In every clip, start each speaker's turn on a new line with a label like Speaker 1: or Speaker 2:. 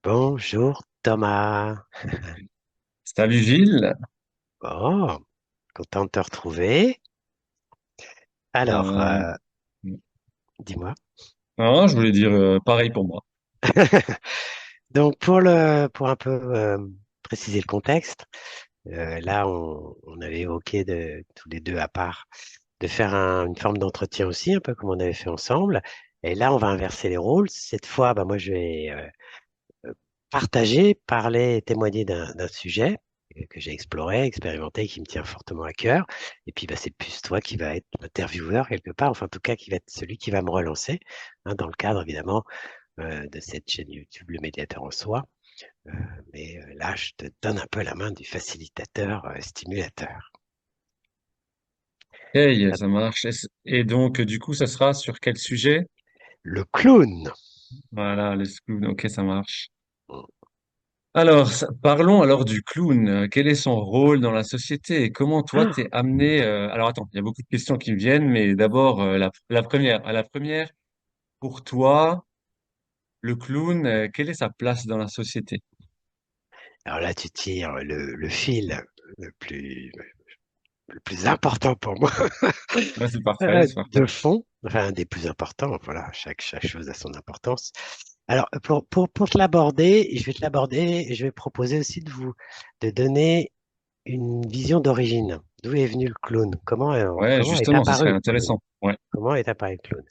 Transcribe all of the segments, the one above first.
Speaker 1: Bonjour Thomas.
Speaker 2: Salut Gilles.
Speaker 1: Oh, content de te retrouver. Alors,
Speaker 2: Euh,
Speaker 1: dis-moi.
Speaker 2: non, je voulais dire pareil pour moi.
Speaker 1: Donc, pour un peu préciser le contexte, là, on avait évoqué tous les deux à part de faire une forme d'entretien aussi, un peu comme on avait fait ensemble. Et là, on va inverser les rôles. Cette fois, bah, moi, je vais partager, parler, témoigner d'un sujet que j'ai exploré, expérimenté, qui me tient fortement à cœur. Et puis, bah, c'est plus toi qui va être l'intervieweur quelque part, enfin, en tout cas, qui va être celui qui va me relancer, hein, dans le cadre, évidemment, de cette chaîne YouTube, le médiateur en soi. Euh, mais là, je te donne un peu la main du facilitateur, stimulateur.
Speaker 2: Hey,
Speaker 1: Ça-
Speaker 2: ça marche. Et donc, du coup, ça sera sur quel sujet?
Speaker 1: Le clown.
Speaker 2: Voilà, les clowns. Ok, ça marche. Alors, parlons alors du clown. Quel est son rôle dans la société et comment toi t'es
Speaker 1: Ah,
Speaker 2: amené. Alors, attends, il y a beaucoup de questions qui me viennent, mais d'abord, la première. À la première, pour toi, le clown, quelle est sa place dans la société?
Speaker 1: alors là, tu tires le fil le plus, le plus important pour moi.
Speaker 2: Ouais, c'est parfait, c'est
Speaker 1: De
Speaker 2: parfait.
Speaker 1: fond, enfin un des plus importants, voilà, chaque chose a son importance. Alors, pour te l'aborder, je vais te l'aborder et je vais proposer aussi de donner une vision d'origine. D'où est venu le clown?
Speaker 2: Ouais,
Speaker 1: Comment est
Speaker 2: justement, ce serait
Speaker 1: apparu le clown?
Speaker 2: intéressant. Ouais.
Speaker 1: Comment est apparu le clown?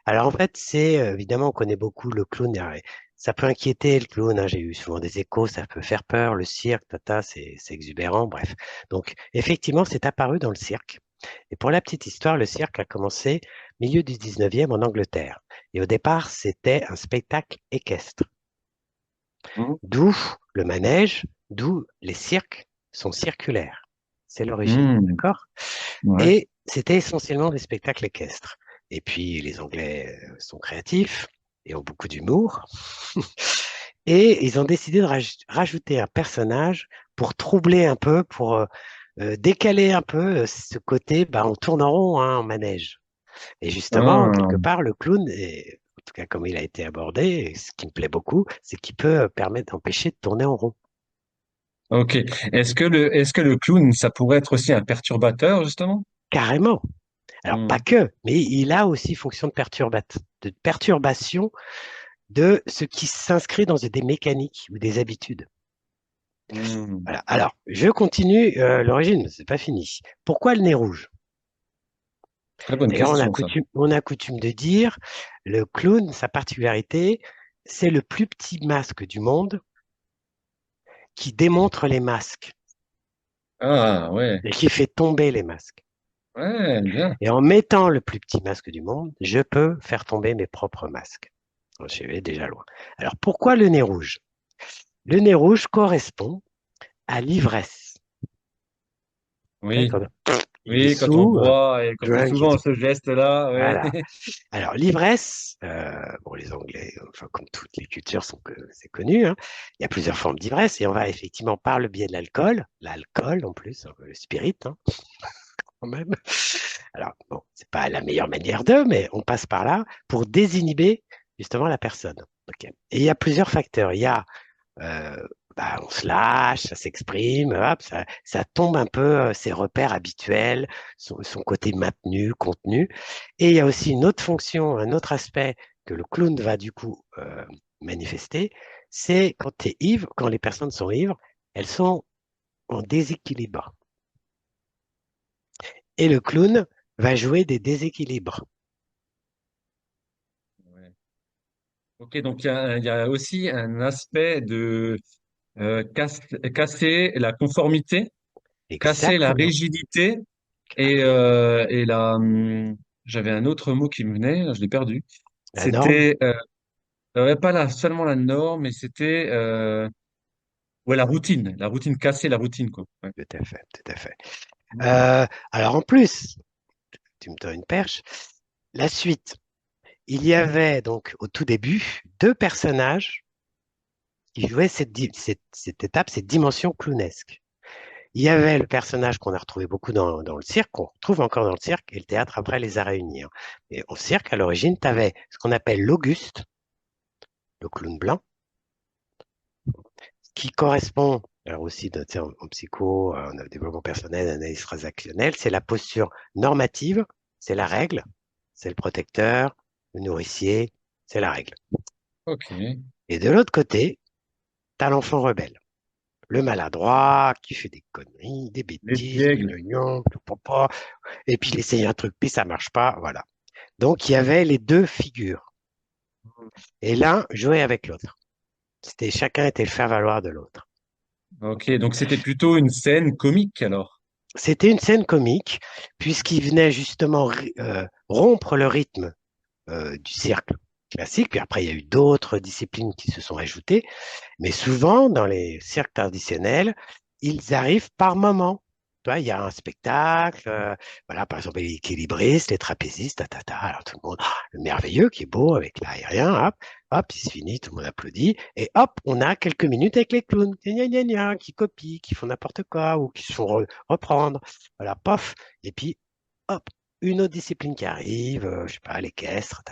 Speaker 1: Alors, en fait, c'est évidemment, on connaît beaucoup le clown. Ça peut inquiéter le clown, hein, j'ai eu souvent des échos, ça peut faire peur, le cirque, tata, c'est exubérant, bref. Donc, effectivement, c'est apparu dans le cirque. Et pour la petite histoire, le cirque a commencé milieu du 19e en Angleterre. Et au départ, c'était un spectacle équestre.
Speaker 2: Mhm.
Speaker 1: D'où le manège, d'où les cirques sont circulaires. C'est l'origine,
Speaker 2: Mhm.
Speaker 1: d'accord?
Speaker 2: Ouais.
Speaker 1: Et c'était essentiellement des spectacles équestres. Et puis, les Anglais sont créatifs et ont beaucoup d'humour. Et ils ont décidé de rajouter un personnage pour troubler un peu, pour décaler un peu ce côté, bah, on tourne en rond, hein, en manège. Et justement,
Speaker 2: Ah,
Speaker 1: quelque part, le clown, en tout cas comme il a été abordé, et ce qui me plaît beaucoup, c'est qu'il peut permettre d'empêcher de tourner en rond.
Speaker 2: ok. Est-ce que le clown, ça pourrait être aussi un perturbateur, justement?
Speaker 1: Carrément. Alors, pas
Speaker 2: Hmm.
Speaker 1: que, mais il a aussi fonction de perturbation de ce qui s'inscrit dans des mécaniques ou des habitudes.
Speaker 2: Hmm.
Speaker 1: Voilà. Alors, je continue l'origine, c'est pas fini. Pourquoi le nez rouge?
Speaker 2: Très bonne
Speaker 1: D'ailleurs,
Speaker 2: question, ça.
Speaker 1: on a coutume de dire, le clown, sa particularité, c'est le plus petit masque du monde qui démontre les masques
Speaker 2: Ah, ouais.
Speaker 1: et qui fait tomber les masques.
Speaker 2: Ouais, bien.
Speaker 1: Et en mettant le plus petit masque du monde, je peux faire tomber mes propres masques. Je vais déjà loin. Alors, pourquoi le nez rouge? Le nez rouge correspond à l'ivresse. Tu sais,
Speaker 2: Oui.
Speaker 1: il est
Speaker 2: Oui, quand on
Speaker 1: sous,
Speaker 2: boit et qu'on fait
Speaker 1: drunk
Speaker 2: souvent
Speaker 1: is-
Speaker 2: ce geste-là, ouais.
Speaker 1: voilà. Alors, l'ivresse, bon, les Anglais, enfin, comme toutes les cultures, c'est connu, hein. Il y a plusieurs formes d'ivresse et on va effectivement par le biais de l'alcool en plus, un peu le spirit, hein, quand même. Alors, bon, c'est pas la meilleure manière d'eux, mais on passe par là pour désinhiber justement la personne. Ok. Et il y a plusieurs facteurs. Il y a, euh, bah, on se lâche, ça s'exprime, hop, ça tombe un peu ses repères habituels, son côté maintenu, contenu. Et il y a aussi une autre fonction, un autre aspect que le clown va du coup manifester, c'est quand tu es ivre, quand les personnes sont ivres, elles sont en déséquilibre. Et le clown va jouer des déséquilibres.
Speaker 2: Ouais. Ok, donc il y a aussi un aspect de casser la conformité, casser la
Speaker 1: Exactement.
Speaker 2: rigidité et j'avais un autre mot qui me venait, là, je l'ai perdu.
Speaker 1: La norme,
Speaker 2: C'était ouais, pas seulement la norme, mais c'était ouais, la routine, casser la routine, quoi. Ouais.
Speaker 1: tout à fait, tout à fait.
Speaker 2: Hmm.
Speaker 1: Alors en plus, tu me donnes une perche, la suite. Il y avait donc au tout début deux personnages qui jouaient cette étape, cette dimension clownesque. Il y avait le personnage qu'on a retrouvé beaucoup dans le cirque, qu'on retrouve encore dans le cirque, et le théâtre après les a réunis, hein. Et au cirque, à l'origine, tu avais ce qu'on appelle l'Auguste, le clown blanc, qui correspond, alors aussi tu sais, en psycho, en développement personnel, analyse transactionnelle, c'est la posture normative, c'est la règle, c'est le protecteur, le nourricier, c'est la règle.
Speaker 2: Ok.
Speaker 1: Et de l'autre côté, tu as l'enfant rebelle, le maladroit qui fait des conneries, des bêtises,
Speaker 2: L'espiègle.
Speaker 1: gnognon, papa, et puis il essaye un truc, puis ça marche pas, voilà. Donc il y avait les deux figures, et l'un jouait avec l'autre. C'était chacun était le faire-valoir de l'autre.
Speaker 2: Ok, donc c'était plutôt une scène comique alors.
Speaker 1: C'était une scène comique, puisqu'il venait justement rompre le rythme du cirque classique. Puis après, il y a eu d'autres disciplines qui se sont ajoutées. Mais souvent, dans les cirques traditionnels, ils arrivent par moments. Tu vois, il y a un spectacle, voilà, par exemple, les équilibristes, les trapézistes, alors tout le monde, le merveilleux qui est beau avec l'aérien, hop, hop, il se finit, tout le monde applaudit, et hop, on a quelques minutes avec les clowns, gna, gna, gna, qui copient, qui font n'importe quoi, ou qui se font reprendre, voilà, pof, et puis, hop, une autre discipline qui arrive, je sais pas, l'équestre,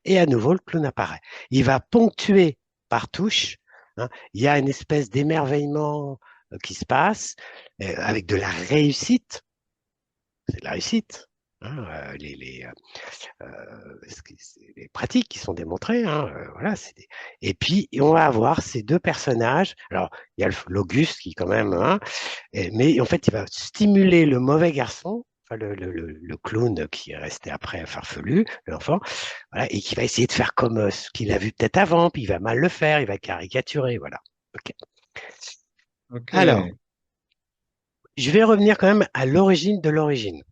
Speaker 1: et à nouveau, le clown apparaît. Il va ponctuer par touche, hein, il y a une espèce d'émerveillement qui se passe avec de la réussite. C'est de la réussite. Hein, les pratiques qui sont démontrées. Hein, voilà, et puis, on va avoir ces deux personnages. Alors, il y a l'Auguste qui, quand même, hein, mais en fait, il va stimuler le mauvais garçon, enfin, le clown qui est resté après farfelu, l'enfant, voilà, et qui va essayer de faire comme ce qu'il a vu peut-être avant, puis il va mal le faire, il va caricaturer. Voilà. OK.
Speaker 2: Ok.
Speaker 1: Alors, je vais revenir quand même à l'origine de l'origine.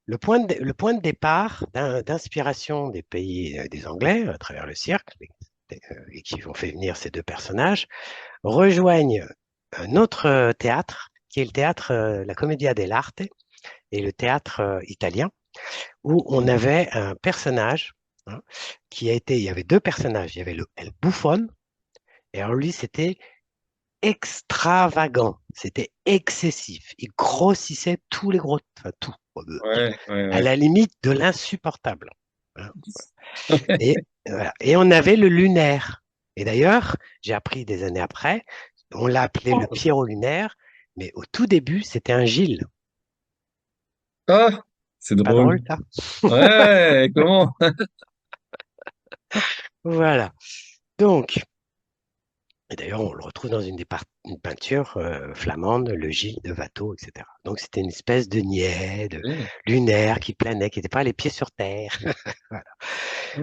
Speaker 1: Le point de départ d'inspiration des pays des Anglais à travers le cirque et qui ont fait venir ces deux personnages rejoignent un autre théâtre qui est le théâtre la Commedia dell'arte et le théâtre italien où on avait un personnage hein, qui a été, il y avait deux personnages, il y avait le El Buffon et alors lui c'était extravagant, c'était excessif, il grossissait tous les gros, enfin tout,
Speaker 2: Ouais, ouais,
Speaker 1: à
Speaker 2: ouais.
Speaker 1: la limite de l'insupportable. Hein. Et, voilà. Et on avait le lunaire. Et d'ailleurs, j'ai appris des années après, on l'a appelé le Pierrot lunaire, mais au tout début, c'était un Gilles.
Speaker 2: Ah, c'est
Speaker 1: Pas
Speaker 2: drôle.
Speaker 1: drôle, ça?
Speaker 2: Ouais, comment?
Speaker 1: Voilà. Donc, et d'ailleurs, on le retrouve dans une peinture flamande, le Gilles de Watteau, etc. Donc, c'était une espèce de niais, de
Speaker 2: Ok,
Speaker 1: lunaire qui planait, qui n'était pas les pieds sur terre. Voilà.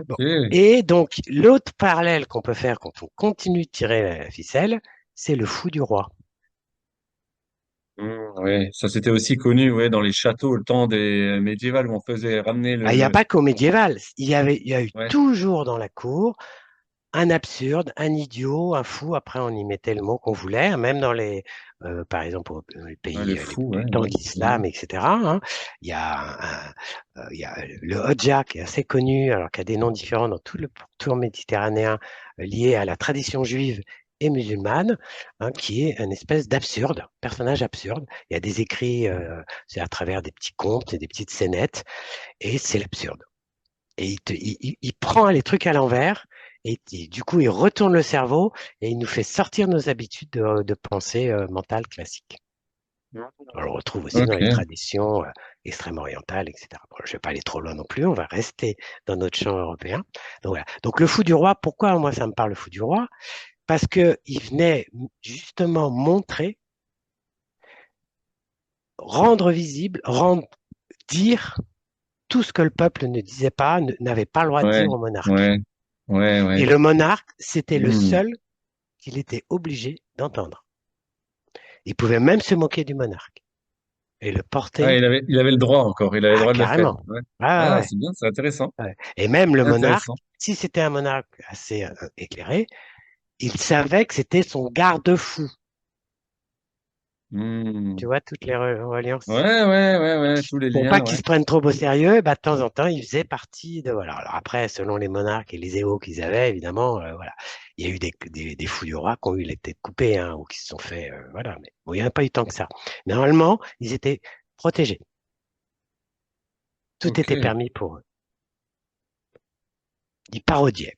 Speaker 1: Bon.
Speaker 2: ok.
Speaker 1: Et donc, l'autre parallèle qu'on peut faire quand on continue de tirer la ficelle, c'est le fou du roi.
Speaker 2: Ouais, ça c'était aussi connu, ouais, dans les châteaux, le temps des médiévals où on faisait ramener
Speaker 1: Ah, il n'y a pas qu'au médiéval. Il y a eu
Speaker 2: Ouais,
Speaker 1: toujours dans la cour un absurde, un idiot, un fou. Après, on y mettait le mot qu'on voulait, hein, même dans par exemple, dans les
Speaker 2: ouais, le
Speaker 1: pays
Speaker 2: fou, ouais,
Speaker 1: du temps
Speaker 2: ouais,
Speaker 1: de
Speaker 2: ouais.
Speaker 1: l'islam, etc. Hein. Il y a, il y a le Hodja qui est assez connu, alors qu'il y a des noms différents dans tout le pourtour méditerranéen liés à la tradition juive et musulmane, hein, qui est une espèce d'absurde, personnage absurde. Il y a des écrits, c'est à travers des petits contes et des petites scénettes, et c'est l'absurde. Et il prend les trucs à l'envers et du coup, il retourne le cerveau et il nous fait sortir nos habitudes de pensée mentale classique. On le retrouve aussi dans les
Speaker 2: Ok,
Speaker 1: traditions extrêmes orientales, etc. Bon, je ne vais pas aller trop loin non plus, on va rester dans notre champ européen. Donc, voilà. Donc le fou du roi, pourquoi moi ça me parle le fou du roi? Parce qu'il venait justement montrer, rendre visible, dire tout ce que le peuple ne disait pas, n'avait pas le droit de
Speaker 2: ouais,
Speaker 1: dire au monarque.
Speaker 2: ouais, ouais,
Speaker 1: Et
Speaker 2: ouais.
Speaker 1: le monarque, c'était le
Speaker 2: Hmm.
Speaker 1: seul qu'il était obligé d'entendre. Il pouvait même se moquer du monarque et le
Speaker 2: Ah,
Speaker 1: porter
Speaker 2: il avait le droit encore, il avait le droit de le faire.
Speaker 1: carrément.
Speaker 2: Ouais.
Speaker 1: Ah,
Speaker 2: Ah,
Speaker 1: ouais,
Speaker 2: c'est bien, c'est intéressant.
Speaker 1: ouais. Et même le monarque,
Speaker 2: Intéressant.
Speaker 1: si c'était un monarque assez éclairé, il savait que c'était son garde-fou. Tu
Speaker 2: Hmm.
Speaker 1: vois toutes les reliances.
Speaker 2: Ouais, ouais, ouais, ouais, tous les
Speaker 1: Pour pas
Speaker 2: liens,
Speaker 1: qu'ils
Speaker 2: ouais.
Speaker 1: se prennent trop au sérieux, bah, de temps en temps, il faisait partie de voilà. Alors après, selon les monarques et les égos qu'ils avaient, évidemment, voilà, il y a eu des fous du roi qui ont eu les têtes coupées, hein, ou qui se sont fait, voilà. Mais bon, il n'y en a pas eu tant que ça. Mais normalement, ils étaient protégés. Tout
Speaker 2: Ok.
Speaker 1: était permis pour eux. Ils parodiaient.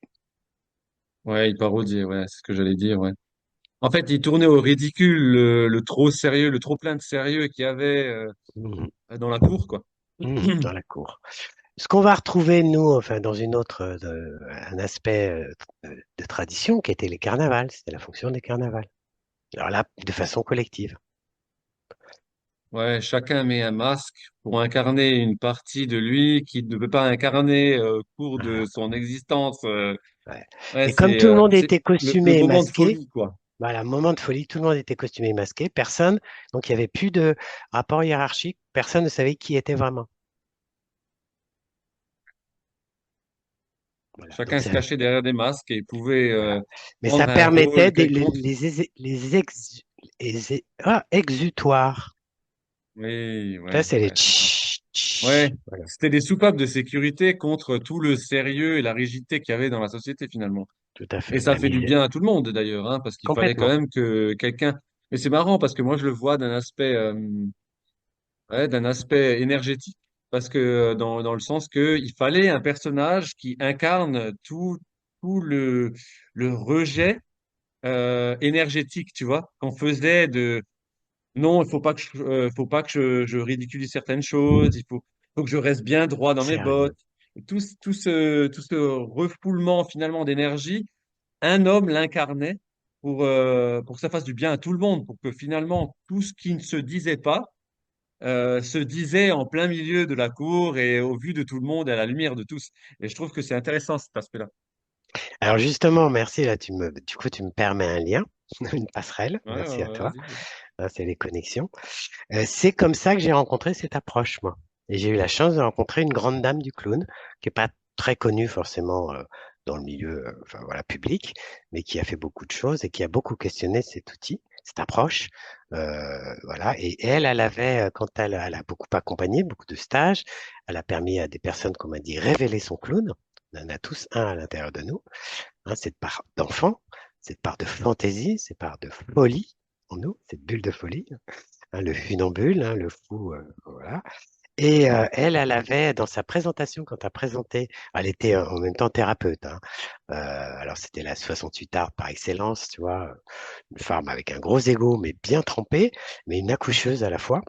Speaker 2: Ouais, il parodie, ouais, c'est ce que j'allais dire, ouais. En fait, il tournait au ridicule le trop sérieux, le trop plein de sérieux qu'il y avait
Speaker 1: Mhm.
Speaker 2: dans la cour, quoi.
Speaker 1: Dans la cour. Ce qu'on va retrouver, nous, enfin, dans une autre, un aspect de tradition qui était les carnavals, c'était la fonction des carnavals. Alors là, de façon collective.
Speaker 2: Ouais, chacun met un masque pour incarner une partie de lui qui ne peut pas incarner au cours de
Speaker 1: Voilà.
Speaker 2: son existence.
Speaker 1: Ouais.
Speaker 2: Ouais,
Speaker 1: Et comme tout le monde
Speaker 2: c'est
Speaker 1: était
Speaker 2: le
Speaker 1: costumé et
Speaker 2: moment de
Speaker 1: masqué,
Speaker 2: folie, quoi.
Speaker 1: voilà, moment de folie, tout le monde était costumé et masqué, personne, donc il n'y avait plus de rapport hiérarchique, personne ne savait qui était vraiment. Voilà. Donc
Speaker 2: Chacun se
Speaker 1: ça,
Speaker 2: cachait derrière des masques et pouvait
Speaker 1: voilà. Mais ça
Speaker 2: prendre un rôle
Speaker 1: permettait
Speaker 2: quelconque.
Speaker 1: exutoires.
Speaker 2: Oui,
Speaker 1: Ça,
Speaker 2: ouais,
Speaker 1: c'est les
Speaker 2: ouais, c'est ça.
Speaker 1: tch,
Speaker 2: Ouais,
Speaker 1: tch. Voilà.
Speaker 2: c'était des soupapes de sécurité contre tout le sérieux et la rigidité qu'il y avait dans la société finalement.
Speaker 1: Tout à
Speaker 2: Et
Speaker 1: fait.
Speaker 2: ça fait du bien à tout le monde d'ailleurs, hein, parce qu'il fallait quand
Speaker 1: Complètement.
Speaker 2: même que quelqu'un. Mais c'est marrant parce que moi je le vois d'un aspect énergétique, parce que dans le sens que il fallait un personnage qui incarne tout le rejet énergétique, tu vois, qu'on faisait de non, il faut pas que je ridiculise certaines choses, faut que je reste bien droit dans mes
Speaker 1: Sérieux.
Speaker 2: bottes. Et tout ce refoulement finalement d'énergie, un homme l'incarnait pour que ça fasse du bien à tout le monde, pour que finalement tout ce qui ne se disait pas se disait en plein milieu de la cour et au vu de tout le monde et à la lumière de tous. Et je trouve que c'est intéressant cet aspect-là.
Speaker 1: Alors justement, merci, là, du coup, tu me permets un lien, une passerelle.
Speaker 2: Ouais,
Speaker 1: Merci à toi.
Speaker 2: vas-y, vas-y.
Speaker 1: Là, c'est les connexions. C'est comme ça que j'ai rencontré cette approche, moi. Et j'ai eu la chance de rencontrer une grande dame du clown, qui est pas très connue forcément dans le milieu enfin, voilà, public, mais qui a fait beaucoup de choses et qui a beaucoup questionné cet outil, cette approche. Voilà. Et elle avait, elle a beaucoup accompagné, beaucoup de stages, elle a permis à des personnes, comme on dit, révéler son clown. On en a tous un à l'intérieur de nous, hein, cette part d'enfant, cette part de fantaisie, cette part de folie en nous, cette bulle de folie, hein, le funambule, hein, le fou, voilà. Et elle avait, dans sa présentation, quand elle présenté, elle était en même temps thérapeute, hein. Alors c'était la 68 art par excellence, tu vois, une femme avec un gros ego, mais bien trempée, mais une accoucheuse à la fois.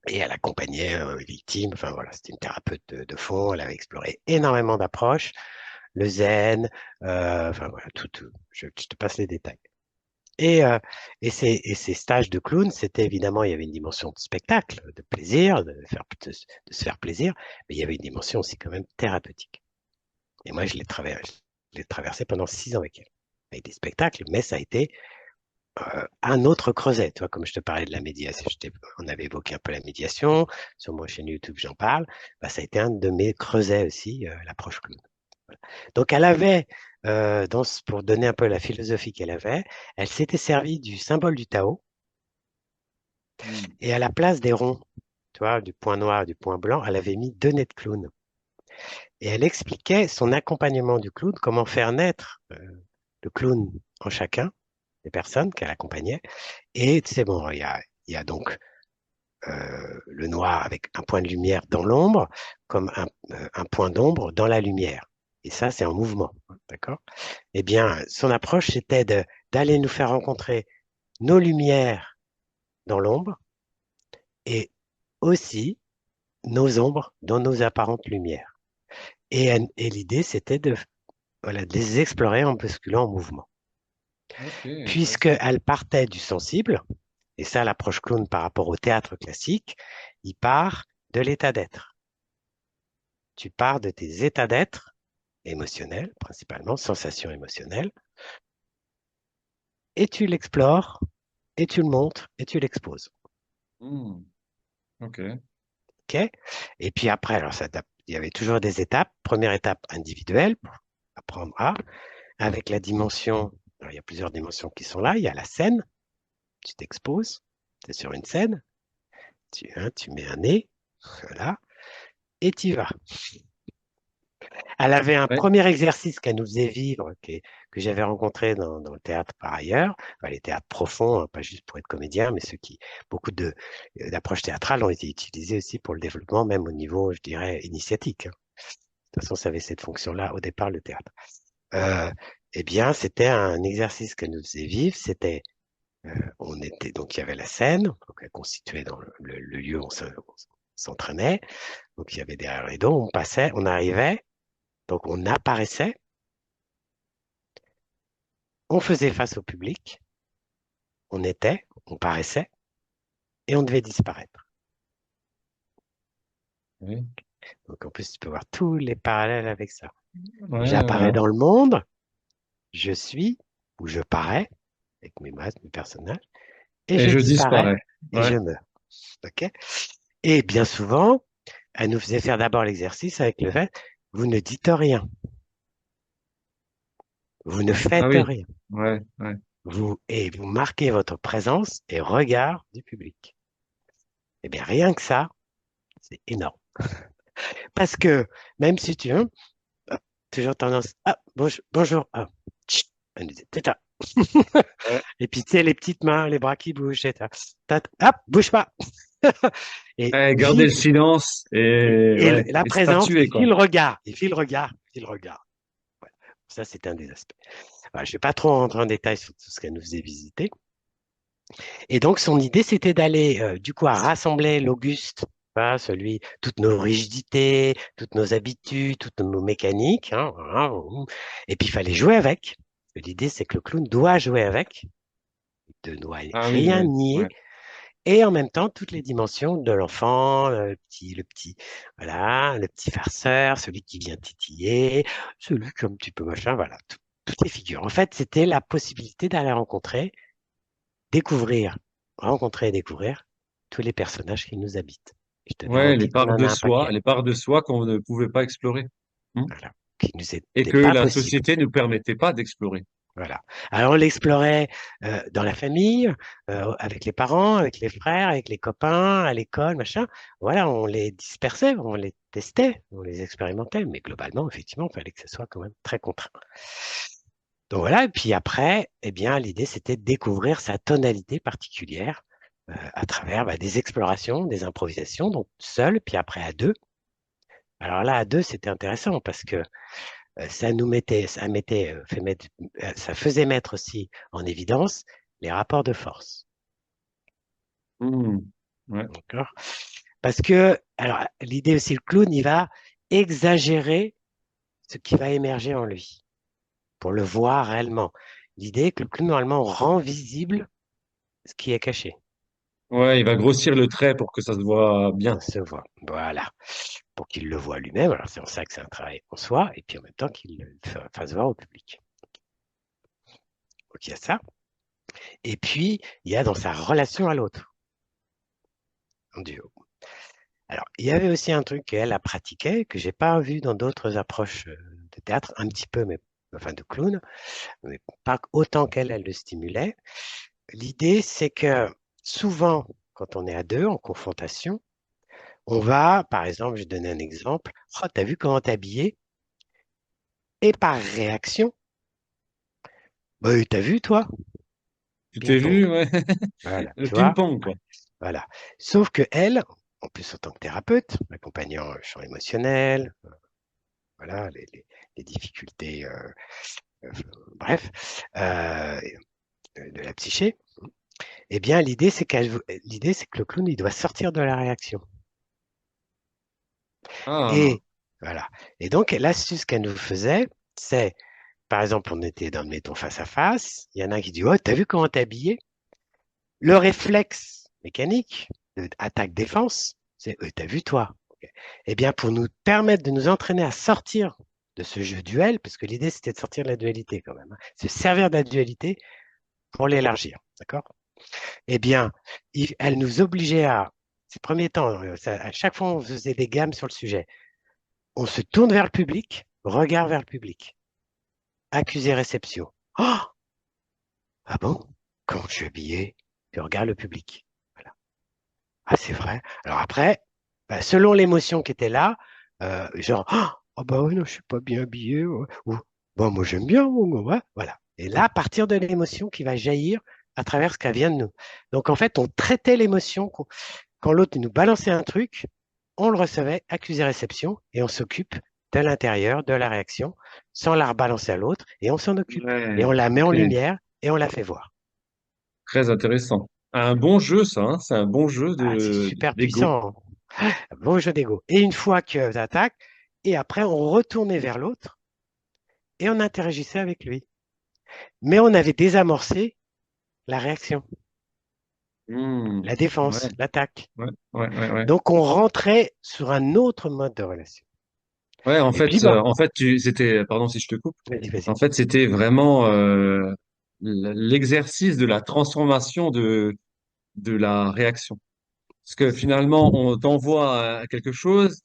Speaker 1: Et elle accompagnait les victimes, enfin voilà, c'était une thérapeute de fond, elle avait exploré énormément d'approches, le zen, enfin voilà, je te passe les détails. Et, euh, et ces stages de clown, c'était évidemment, il y avait une dimension de spectacle, de plaisir, de se faire plaisir, mais il y avait une dimension aussi quand même thérapeutique. Et moi, je l'ai traversé pendant 6 ans avec elle, avec des spectacles, mais ça a été un autre creuset. Tu vois, comme je te parlais de la médiation, on avait évoqué un peu la médiation, sur mon chaîne YouTube, j'en parle, bah, ça a été un de mes creusets aussi, l'approche clown. Donc, elle avait, pour donner un peu la philosophie qu'elle avait, elle s'était servie du symbole du Tao
Speaker 2: Hmm.
Speaker 1: et à la place des ronds, tu vois, du point noir, du point blanc, elle avait mis 2 nez de clown. Et elle expliquait son accompagnement du clown, comment faire naître le clown en chacun des personnes qu'elle accompagnait. Et c'est bon, il y a donc le noir avec un point de lumière dans l'ombre, comme un point d'ombre dans la lumière. Et ça, c'est en mouvement, d'accord? Eh bien, son approche, c'était d'aller nous faire rencontrer nos lumières dans l'ombre et aussi nos ombres dans nos apparentes lumières. Et l'idée, c'était voilà, de les explorer en basculant en mouvement.
Speaker 2: Ok, intéressant.
Speaker 1: Puisqu'elle partait du sensible, et ça, l'approche clown par rapport au théâtre classique, il part de l'état d'être. Tu pars de tes états d'être émotionnels, principalement, sensations émotionnelles, et tu l'explores, et tu le montres, et tu l'exposes.
Speaker 2: Hmm. Ok.
Speaker 1: OK? Et puis après, alors il y avait toujours des étapes. Première étape individuelle, pour apprendre à, avec la dimension, alors il y a plusieurs dimensions qui sont là. Il y a la scène, tu t'exposes, tu es sur une scène, tu mets un nez, voilà, et tu y vas. Elle avait un
Speaker 2: Ouais.
Speaker 1: premier exercice qu'elle nous faisait vivre, que j'avais rencontré dans le théâtre par ailleurs, enfin, les théâtres profonds, hein, pas juste pour être comédien, mais beaucoup d'approches théâtrales ont été utilisées aussi pour le développement, même au niveau, je dirais, initiatique, hein. De toute façon, ça avait cette fonction-là au départ, le théâtre. Euh, Eh bien, c'était un exercice que nous faisait vivre. On était, donc il y avait la scène, donc elle constituait dans le lieu où on s'entraînait. Donc il y avait des rideaux, on passait, on arrivait, donc on apparaissait, on faisait face au public, on paraissait, et on devait disparaître.
Speaker 2: Oui.
Speaker 1: Donc en plus, tu peux voir tous les parallèles avec ça.
Speaker 2: Ouais,
Speaker 1: J'apparais
Speaker 2: ouais.
Speaker 1: dans le monde, je suis, ou je parais, avec mes masques, mes personnages, et
Speaker 2: Et
Speaker 1: je
Speaker 2: je
Speaker 1: disparais,
Speaker 2: disparais.
Speaker 1: et
Speaker 2: Ouais.
Speaker 1: je meurs. OK? Et bien souvent, elle nous faisait faire d'abord l'exercice avec le fait, vous ne dites rien, vous ne
Speaker 2: Ah
Speaker 1: faites
Speaker 2: oui.
Speaker 1: rien.
Speaker 2: Ouais, ouais.
Speaker 1: Vous marquez votre présence et regard du public. Eh bien, rien que ça, c'est énorme. Parce que même si tu veux, hop, toujours tendance, ah, bonjour, ah, tchit, elle nous dit, tata.
Speaker 2: Ouais.
Speaker 1: Et puis, tu sais, les petites mains, les bras qui bougent, et hop, bouge pas. Et
Speaker 2: Garder le
Speaker 1: vive,
Speaker 2: silence et, ouais,
Speaker 1: la
Speaker 2: et se faire
Speaker 1: présence,
Speaker 2: tuer,
Speaker 1: et puis
Speaker 2: quoi.
Speaker 1: le regard, et puis le regard, puis le regard. Voilà. Ça, c'est un des aspects. Voilà, je ne vais pas trop rentrer en détail sur tout ce qu'elle nous faisait visiter. Et donc, son idée, c'était d'aller, du coup, à rassembler l'Auguste, hein, toutes nos rigidités, toutes nos habitudes, toutes nos mécaniques, hein, voilà. Et puis, il fallait jouer avec. L'idée, c'est que le clown doit jouer avec, ne doit
Speaker 2: Ah oui,
Speaker 1: rien
Speaker 2: ouais,
Speaker 1: nier,
Speaker 2: ouais.
Speaker 1: et en même temps, toutes les dimensions de l'enfant, voilà, le petit farceur, celui qui vient titiller, celui qui est un petit peu machin, voilà, toutes les figures. En fait, c'était la possibilité d'aller découvrir, rencontrer et découvrir tous les personnages qui nous habitent. Je te
Speaker 2: Ouais,
Speaker 1: garantis qu'on en a un paquet,
Speaker 2: les parts de soi qu'on ne pouvait pas explorer. Hmm.
Speaker 1: voilà, qui nous
Speaker 2: Et
Speaker 1: étaient
Speaker 2: que
Speaker 1: pas
Speaker 2: la
Speaker 1: possibles.
Speaker 2: société ne permettait pas d'explorer.
Speaker 1: Voilà. Alors on l'explorait dans la famille, avec les parents, avec les frères, avec les copains, à l'école, machin. Voilà, on les dispersait, on les testait, on les expérimentait, mais globalement, effectivement, il fallait que ce soit quand même très contraint. Donc voilà, et puis après, eh bien, l'idée, c'était de découvrir sa tonalité particulière à travers des explorations, des improvisations, donc seul, puis après à deux. Alors là, à deux, c'était intéressant parce que ça faisait mettre aussi en évidence les rapports de force.
Speaker 2: Hmm. Ouais.
Speaker 1: D'accord? Parce que, alors, l'idée aussi, le clown, il va exagérer ce qui va émerger en lui pour le voir réellement. L'idée est que le clown, normalement, rend visible ce qui est caché.
Speaker 2: Ouais, il va grossir le trait pour que ça se voit bien.
Speaker 1: Ça se voit. Voilà. Pour qu'il le voit lui-même. Alors, c'est en ça que c'est un travail en soi, et puis en même temps qu'il le fasse voir au public. Donc, il y a ça. Et puis, il y a dans sa relation à l'autre, en duo. Alors, il y avait aussi un truc qu'elle a pratiqué, que j'ai pas vu dans d'autres approches de théâtre, un petit peu, mais enfin de clown, mais pas autant qu'elle, elle le stimulait. L'idée, c'est que souvent, quand on est à deux en confrontation, on va, par exemple, je vais donner un exemple, oh, t'as vu comment t'es habillé? Et par réaction, bah, t'as vu, toi?
Speaker 2: Tu t'es
Speaker 1: Ping-pong.
Speaker 2: vu, ouais.
Speaker 1: Voilà,
Speaker 2: Le
Speaker 1: tu vois?
Speaker 2: ping-pong, quoi.
Speaker 1: Voilà. Sauf que elle, en plus en tant que thérapeute, accompagnant le champ émotionnel, voilà, les difficultés, euh, bref, de la psyché, eh bien, l'idée, c'est que le clown, il doit sortir de la réaction.
Speaker 2: Ah,
Speaker 1: Et voilà. Et donc, l'astuce qu'elle nous faisait, c'est, par exemple, on était dans, mettons, face à face, il y en a un qui dit, oh, t'as vu comment t'es habillé? Le réflexe mécanique de attaque-défense, c'est, t'as vu toi? Ok. Eh bien, pour nous permettre de nous entraîner à sortir de ce jeu duel, parce que l'idée, c'était de sortir de la dualité quand même, hein, se servir de la dualité pour l'élargir, d'accord? Eh bien, elle nous obligeait ces premiers temps, à chaque fois, on faisait des gammes sur le sujet. On se tourne vers le public, regard vers le public, accusé-réception. Oh, ah bon? Comment je suis habillé? Puis regarde le public. Voilà. Ah, c'est vrai. Alors après, selon l'émotion qui était là, genre, oh bah oui, non, je suis pas bien habillé, ouais. Ou, bon, moi j'aime bien, ouais, voilà. Et là, à partir de l'émotion qui va jaillir à travers ce qu'elle vient de nous. Donc en fait, on traitait l'émotion quand l'autre nous balançait un truc, on le recevait, accusé-réception, et on s'occupe de l'intérieur, de la réaction, sans la rebalancer à l'autre, et on s'en occupe. Et
Speaker 2: Ouais,
Speaker 1: on la met en
Speaker 2: ok.
Speaker 1: lumière et on la fait voir.
Speaker 2: Très intéressant. Un bon jeu, ça, hein. C'est un bon jeu
Speaker 1: Ah, c'est super
Speaker 2: d'ego.
Speaker 1: puissant. Beau jeu d'ego. Et une fois que tu attaques, et après, on retournait vers l'autre et on interagissait avec lui. Mais on avait désamorcé la réaction,
Speaker 2: Hmm.
Speaker 1: la
Speaker 2: Ouais,
Speaker 1: défense, l'attaque.
Speaker 2: ouais, ouais, ouais, ouais.
Speaker 1: Donc, on rentrait sur un autre mode de relation.
Speaker 2: Ouais,
Speaker 1: Et puis, bon,
Speaker 2: c'était, pardon si je te coupe.
Speaker 1: vas-y, vas-y.
Speaker 2: En fait, c'était vraiment l'exercice de la transformation de la réaction. Parce que finalement, on t'envoie quelque chose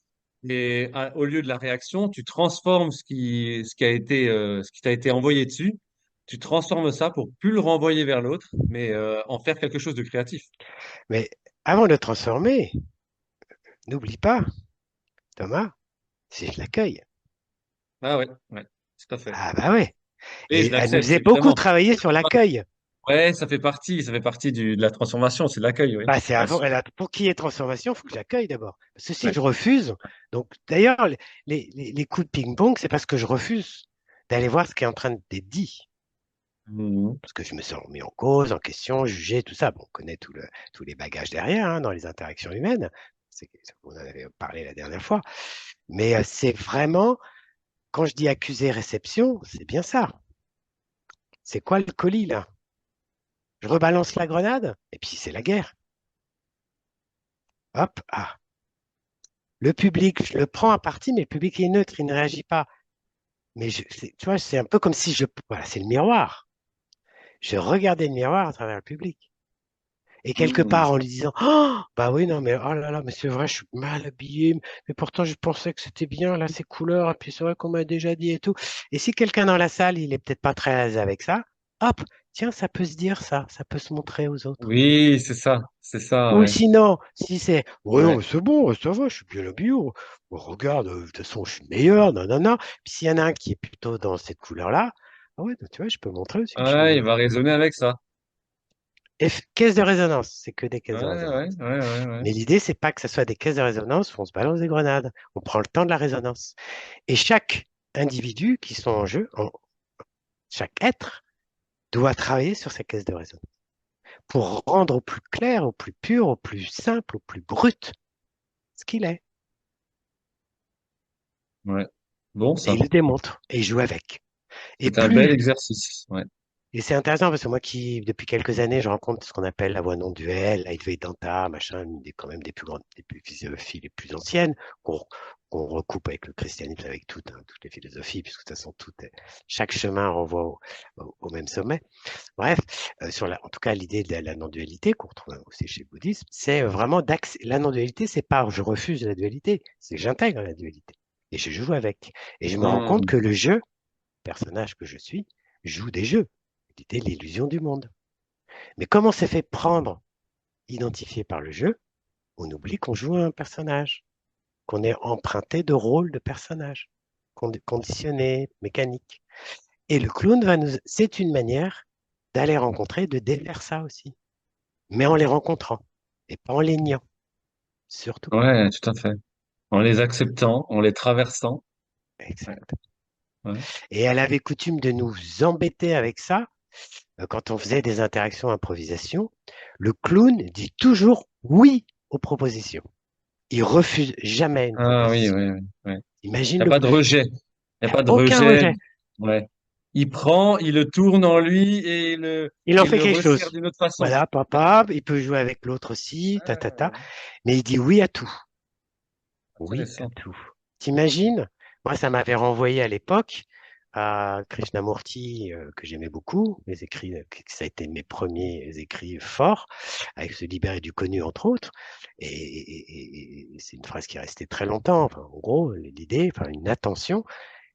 Speaker 2: et au lieu de la réaction, tu transformes ce qui t'a été envoyé dessus. Tu transformes ça pour plus le renvoyer vers l'autre, mais en faire quelque chose de créatif.
Speaker 1: Mais avant de le transformer, n'oublie pas, Thomas, c'est l'accueil.
Speaker 2: Ah ouais, ouais, tout à fait.
Speaker 1: Ah bah ouais.
Speaker 2: Et je
Speaker 1: Et elle nous
Speaker 2: l'accepte,
Speaker 1: faisait beaucoup
Speaker 2: évidemment.
Speaker 1: travailler sur l'accueil.
Speaker 2: Ouais, ça fait partie de la transformation, c'est l'accueil, oui,
Speaker 1: Bah, c'est
Speaker 2: bien
Speaker 1: avant,
Speaker 2: sûr.
Speaker 1: pour qu'il y ait transformation, il faut que j'accueille d'abord. Parce que si
Speaker 2: Ouais.
Speaker 1: je refuse, donc d'ailleurs, les coups de ping-pong, c'est parce que je refuse d'aller voir ce qui est en train d'être dit.
Speaker 2: Mhm.
Speaker 1: Parce que je me sens remis en cause, en question, jugé, tout ça. Bon, on connaît tous les bagages derrière dans les interactions humaines. On en avait parlé la dernière fois. Mais c'est vraiment, quand je dis accusé-réception, c'est bien ça. C'est quoi le colis là? Je rebalance la grenade et puis c'est la guerre. Hop, ah. Le public, je le prends à partie, mais le public est neutre, il ne réagit pas. Mais tu vois, c'est un peu comme si voilà, c'est le miroir. Je regardais le miroir à travers le public. Et quelque
Speaker 2: Mhm.
Speaker 1: part en lui disant, oh, bah oui, non, mais oh là là, mais c'est vrai, je suis mal habillé, mais pourtant je pensais que c'était bien, là, ces couleurs, et puis c'est vrai qu'on m'a déjà dit et tout. Et si quelqu'un dans la salle, il est peut-être pas très à l'aise avec ça, hop, tiens, ça peut se dire ça peut se montrer aux autres.
Speaker 2: Oui, c'est ça,
Speaker 1: Ou
Speaker 2: ouais.
Speaker 1: sinon, si c'est, ouais, non,
Speaker 2: Ouais.
Speaker 1: mais c'est bon, ça va, je suis bien habillé. Regarde, de toute façon, je suis meilleur, non, non, non. Puis s'il y en a un qui est plutôt dans cette couleur-là, ah ouais, donc tu vois, je peux montrer aussi que je suis
Speaker 2: Ouais, il
Speaker 1: meilleur.
Speaker 2: va raisonner avec ça.
Speaker 1: Caisse de résonance, c'est que des
Speaker 2: Ouais,
Speaker 1: caisses de
Speaker 2: ouais,
Speaker 1: résonance.
Speaker 2: ouais, ouais, ouais.
Speaker 1: Mais l'idée, c'est pas que ce soit des caisses de résonance où on se balance des grenades. On prend le temps de la résonance. Et chaque individu qui sont en jeu, chaque être, doit travailler sur sa caisse de résonance pour rendre au plus clair, au plus pur, au plus simple, au plus brut ce qu'il est.
Speaker 2: Ouais. Bon,
Speaker 1: Et
Speaker 2: ça.
Speaker 1: il le démontre et il joue avec. Et
Speaker 2: C'est un bel
Speaker 1: plus
Speaker 2: exercice. Ouais.
Speaker 1: Et c'est intéressant parce que moi qui, depuis quelques années, je rencontre ce qu'on appelle la voie non duelle, l'Advaita, machin, quand même des plus grandes, des plus philosophies les plus anciennes, qu'on qu'on recoupe avec le christianisme, avec toutes les philosophies, puisque de toute façon, chaque chemin renvoie au même sommet. Bref, en tout cas, l'idée de la non-dualité, qu'on retrouve aussi chez le bouddhisme, c'est vraiment la non-dualité, c'est pas je refuse la dualité, c'est que j'intègre la dualité. Et je joue avec. Et je me rends compte
Speaker 2: Hmm.
Speaker 1: que le jeu, personnage que je suis, joue des jeux. L'idée, l'illusion du monde. Mais comme on s'est fait prendre, identifié par le jeu, on oublie qu'on joue un personnage, qu'on est emprunté de rôle de personnage, conditionné, mécanique. Et le clown c'est une manière d'aller rencontrer, de défaire ça aussi, mais en les rencontrant et pas en les niant, surtout pas.
Speaker 2: Ouais, tout à fait. En les acceptant, en les traversant. Ouais,
Speaker 1: Exact.
Speaker 2: ouais.
Speaker 1: Et elle avait coutume de nous embêter avec ça quand on faisait des interactions improvisation. Le clown dit toujours oui aux propositions. Il refuse jamais une
Speaker 2: Ah oui,
Speaker 1: proposition.
Speaker 2: oui, oui. Ouais. Il
Speaker 1: Imagine
Speaker 2: n'y a pas de rejet. Il n'y
Speaker 1: il
Speaker 2: a
Speaker 1: n'y a
Speaker 2: pas de
Speaker 1: aucun
Speaker 2: rejet.
Speaker 1: rejet.
Speaker 2: Ouais. Il prend, il le tourne en lui et
Speaker 1: Il en
Speaker 2: il
Speaker 1: fait
Speaker 2: le
Speaker 1: quelque
Speaker 2: resserre
Speaker 1: chose.
Speaker 2: d'une autre façon.
Speaker 1: Voilà,
Speaker 2: Ouais.
Speaker 1: papa, il peut jouer avec l'autre aussi, ta, ta, ta.
Speaker 2: Ah,
Speaker 1: Mais il dit oui à tout. Oui à
Speaker 2: intéressant.
Speaker 1: tout. T'imagines? Moi, ça m'avait renvoyé à l'époque à Krishnamurti, que j'aimais beaucoup. Mes écrits, ça a été mes premiers écrits forts, avec Se libérer du connu, entre autres. Et c'est une phrase qui est restée très longtemps. Enfin, en gros, l'idée, enfin, une attention,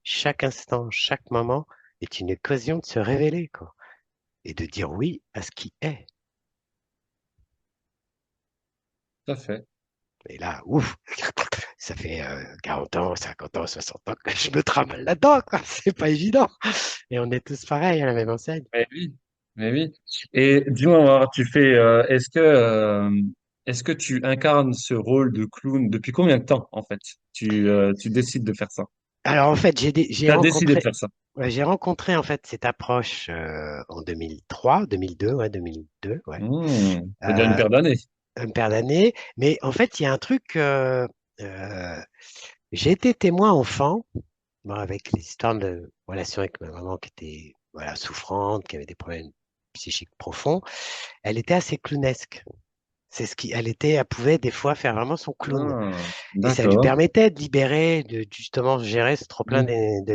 Speaker 1: chaque instant, chaque moment est une occasion de se révéler, quoi, et de dire oui à ce qui est.
Speaker 2: Tout à fait.
Speaker 1: Et là, ouf, ça fait 40 ans, 50 ans, 60 ans que je me travaille là-dedans, quoi. C'est pas évident. Et on est tous pareils à la même enseigne.
Speaker 2: Mais oui, mais oui. Et dis-moi, alors, est-ce que tu incarnes ce rôle de clown depuis combien de temps, en fait, tu décides de faire ça?
Speaker 1: Alors en fait,
Speaker 2: Tu as décidé de faire ça.
Speaker 1: j'ai rencontré en fait cette approche en 2003, 2002, ouais, 2002, ouais,
Speaker 2: Ça veut dire une
Speaker 1: euh,
Speaker 2: paire d'années.
Speaker 1: une paire d'années. Mais en fait, il y a un truc. J'ai été témoin enfant, bon, avec les histoires de relations avec ma maman qui était voilà souffrante, qui avait des problèmes psychiques profonds. Elle était assez clownesque. C'est ce qui, elle pouvait des fois faire vraiment son clown.
Speaker 2: Ah,
Speaker 1: Et ça lui
Speaker 2: d'accord.
Speaker 1: permettait de libérer, de justement gérer ce trop plein
Speaker 2: Mm.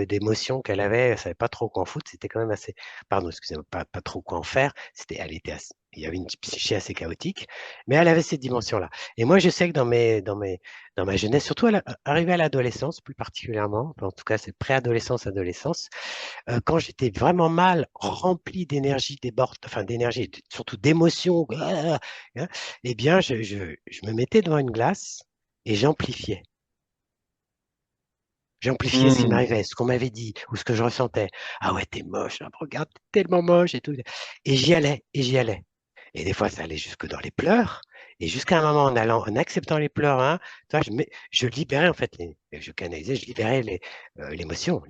Speaker 1: d'émotions qu'elle avait. Elle savait pas trop quoi en foutre. C'était quand même assez, pardon, excusez-moi, pas trop quoi en faire. Il y avait une psyché assez chaotique, mais elle avait cette dimension-là. Et moi, je sais que dans ma jeunesse, surtout arrivé à l'adolescence, plus particulièrement, en tout cas, c'est préadolescence, adolescence, quand j'étais vraiment mal, rempli d'énergie, enfin d'énergie, surtout d'émotions, hein, eh bien, je me mettais devant une glace et j'amplifiais. J'amplifiais ce qui
Speaker 2: Mm.
Speaker 1: m'arrivait, ce qu'on m'avait dit ou ce que je ressentais. Ah ouais, t'es moche, hein, regarde, t'es tellement moche et tout. Et j'y allais, et j'y allais. Et des fois, ça allait jusque dans les pleurs. Et jusqu'à un moment, en acceptant les pleurs, hein, tu vois, je libérais en fait, je canalisais, je libérais l'émotion,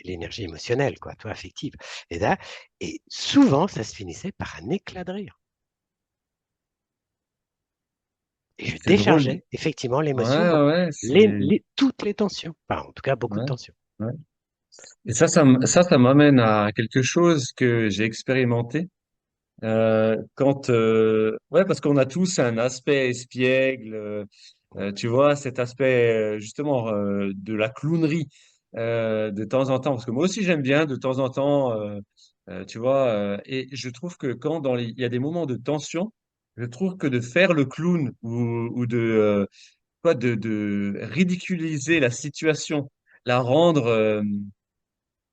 Speaker 1: l'énergie émotionnelle, quoi, toi, affective. Et là, et souvent, ça se finissait par un éclat de rire. Et je
Speaker 2: C'est drôle.
Speaker 1: déchargeais effectivement l'émotion
Speaker 2: Ouais,
Speaker 1: dans
Speaker 2: ouais, c'est.
Speaker 1: toutes les tensions. Enfin, en tout cas, beaucoup de
Speaker 2: Ouais,
Speaker 1: tensions.
Speaker 2: ouais. Et ça m'amène à quelque chose que j'ai expérimenté. Ouais, parce qu'on a tous un aspect espiègle, tu vois, cet aspect justement de la clownerie de temps en temps, parce que moi aussi j'aime bien de temps en temps, tu vois, et je trouve que il y a des moments de tension, je trouve que de faire le clown ou de ridiculiser la situation, la rendre